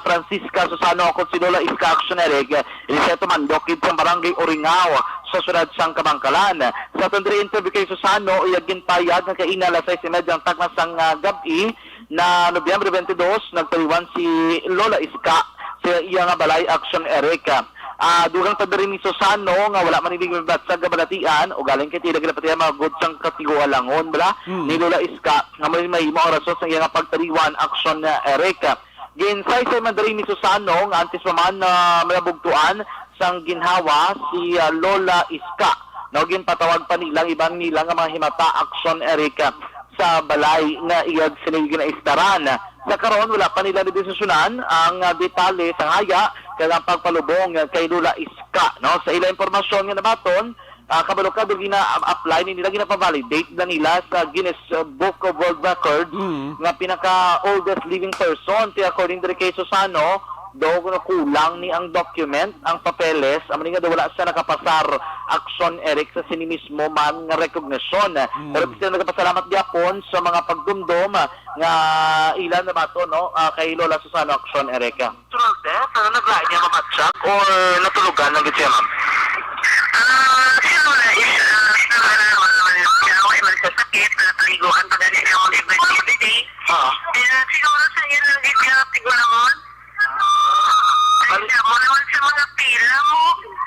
Francisca Susano ako si Lola Iska Actionereg, iniseto mandokid sa barangay Oringao sa siyudad sang Kabangkalan. Sa tundri interview kay Susano, iyagin payag nga kaina alas 6:30 ang tagna sang gabi na Nobyembre 22, nagpaliwan si Lola Iska sa iya nga balay Action Erika. Dugang tadari ni Susano nga wala man hindi sa gabalatian o galing kay tila gilapatian mga good sang katigualangon bala ni Lola Iska nga may mahimo ang rason sa iya nga pagtariwan Action Erika. Ginsay sa mandari ni Susano nga antes man na malabugtuan sang ginhawa si Lola Iska. No ginpatawag pa nilang ibang nila nga mga himata Action Erika sa balay nga iyag sinigin na istaran. Sa karon wala pa nila desisyonan ang detalye sa haya kaya pagpalubong kay Lola Iska. No? Sa ilang impormasyon nga nabaton, kabalo ka doon gina-apply nila, gina-validate na nila sa Guinness Book of World Records nga pinaka-oldest living person. According to kay Susano, daw na kulang ni ang document, ang papeles, amang nga daw wala siya nakapasar Action Eric sa sini mismo man nga recognition. Pero sila nagpasalamat gyapon sa mga pagdumdum nga ilan na ba to, no? Kay Lola Susano Action Eric. Natural death? Ano naglain niya mamatsak? Or natulugan lang gito siya, ma'am? Si Lola is sakit, nataligoan pa dali sa mga emergency. Siguro sa iyo lang tigulangon. Mo naman sa mga pila mo.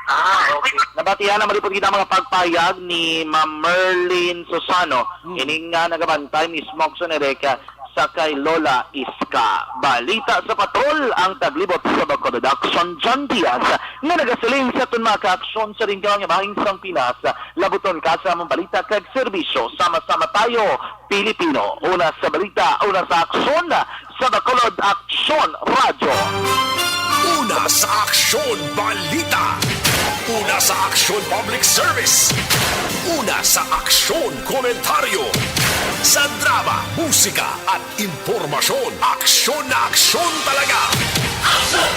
Okay. Nabatihan naman po kita mga pagpayag ni Ma'am Merlin Susano. Ining nga nagabantay ni Action Erika sa kay Lola Iska. Balita sa patrol ang taglibot sa Bacolod Action John Diaz nga nagasiling sa tunma ka-aksyon sa rin nga bahing sang Pinas. Labuton ka sa mga balita kag serbisyo. Sama-sama tayo, Pilipino. Una sa balita, una sa aksyon sa Bacolod Action Radio. Una sa Aksyon Balita. Una sa Aksyon Public Service. Una sa Aksyon Komentaryo. Sa drama, musika at impormasyon. Aksyon na aksyon talaga. Aksyon!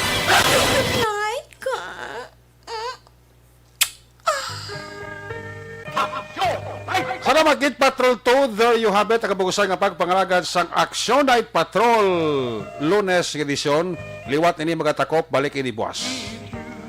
Salamat Git Patrol 2. There you have it. Akabugusan nga pagpangalagad sang Action Night Patrol Lunes edisyon. Liwat ini magatakop, balik ini buwas.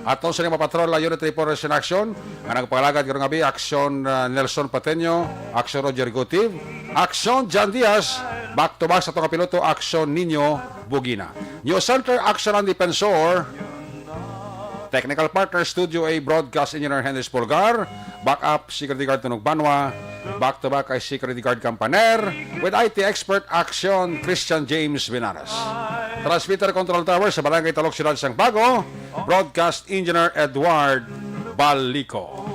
Atong sa mga patrol la Unit Reporters in Action. Ang nagpangalagad karong gabi, Action Nelson Pateño, Action Roger Gutiv, Action John Diaz, back to back sa itong kapiloto, Action Nino Bugina. News Center, Action ang Defensor, Technical Partner, Studio A, Broadcast Engineer Henry Pulgar, Backup, Security Guard Tunog Banwa, back-to-back ay Security Guard Campaner, with IT Expert Action, Christian James Binaras. Transmitter Control Tower sa Barangay Talok Sirad Sang Bago, Broadcast Engineer Edward Balico.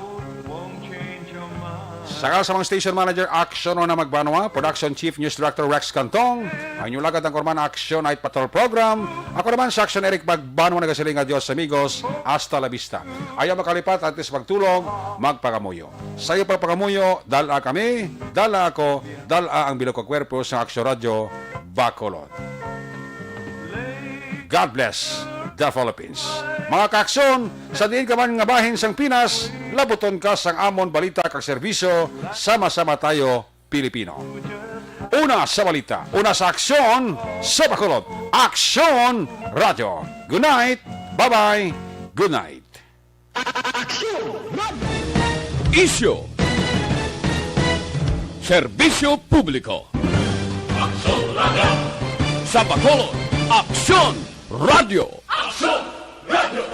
Sakal sa mga Station Manager, Action na Magbanwa, Production Chief News Director Rex Cantong, ang inyong lagad ng Korman Action Night Patrol Program. Ako naman sa Action Eric Magbanwa, nagasiling adios amigos, hasta la vista. Ayaw makalipat, atis magtulong, magpagamuyo. Sa iyo pagpagamuyo, dala kami, dala ako, dala ang bilog ko kwerpo sa Action Radio, Bacolod. God bless the Philippines. Mga kaaksyon, sa diin ka man nga bahin sang Pinas, labuton ka sang amon balita kag serbisyo, sama-sama tayo, Pilipino. Una sa balita, una sa aksyon, sa Bacolod, Action Radio. Good night, bye-bye, good night. Isyo. Serbisyo publiko. Sa Bacolod, Aksyon Radio. Aksyon Radio.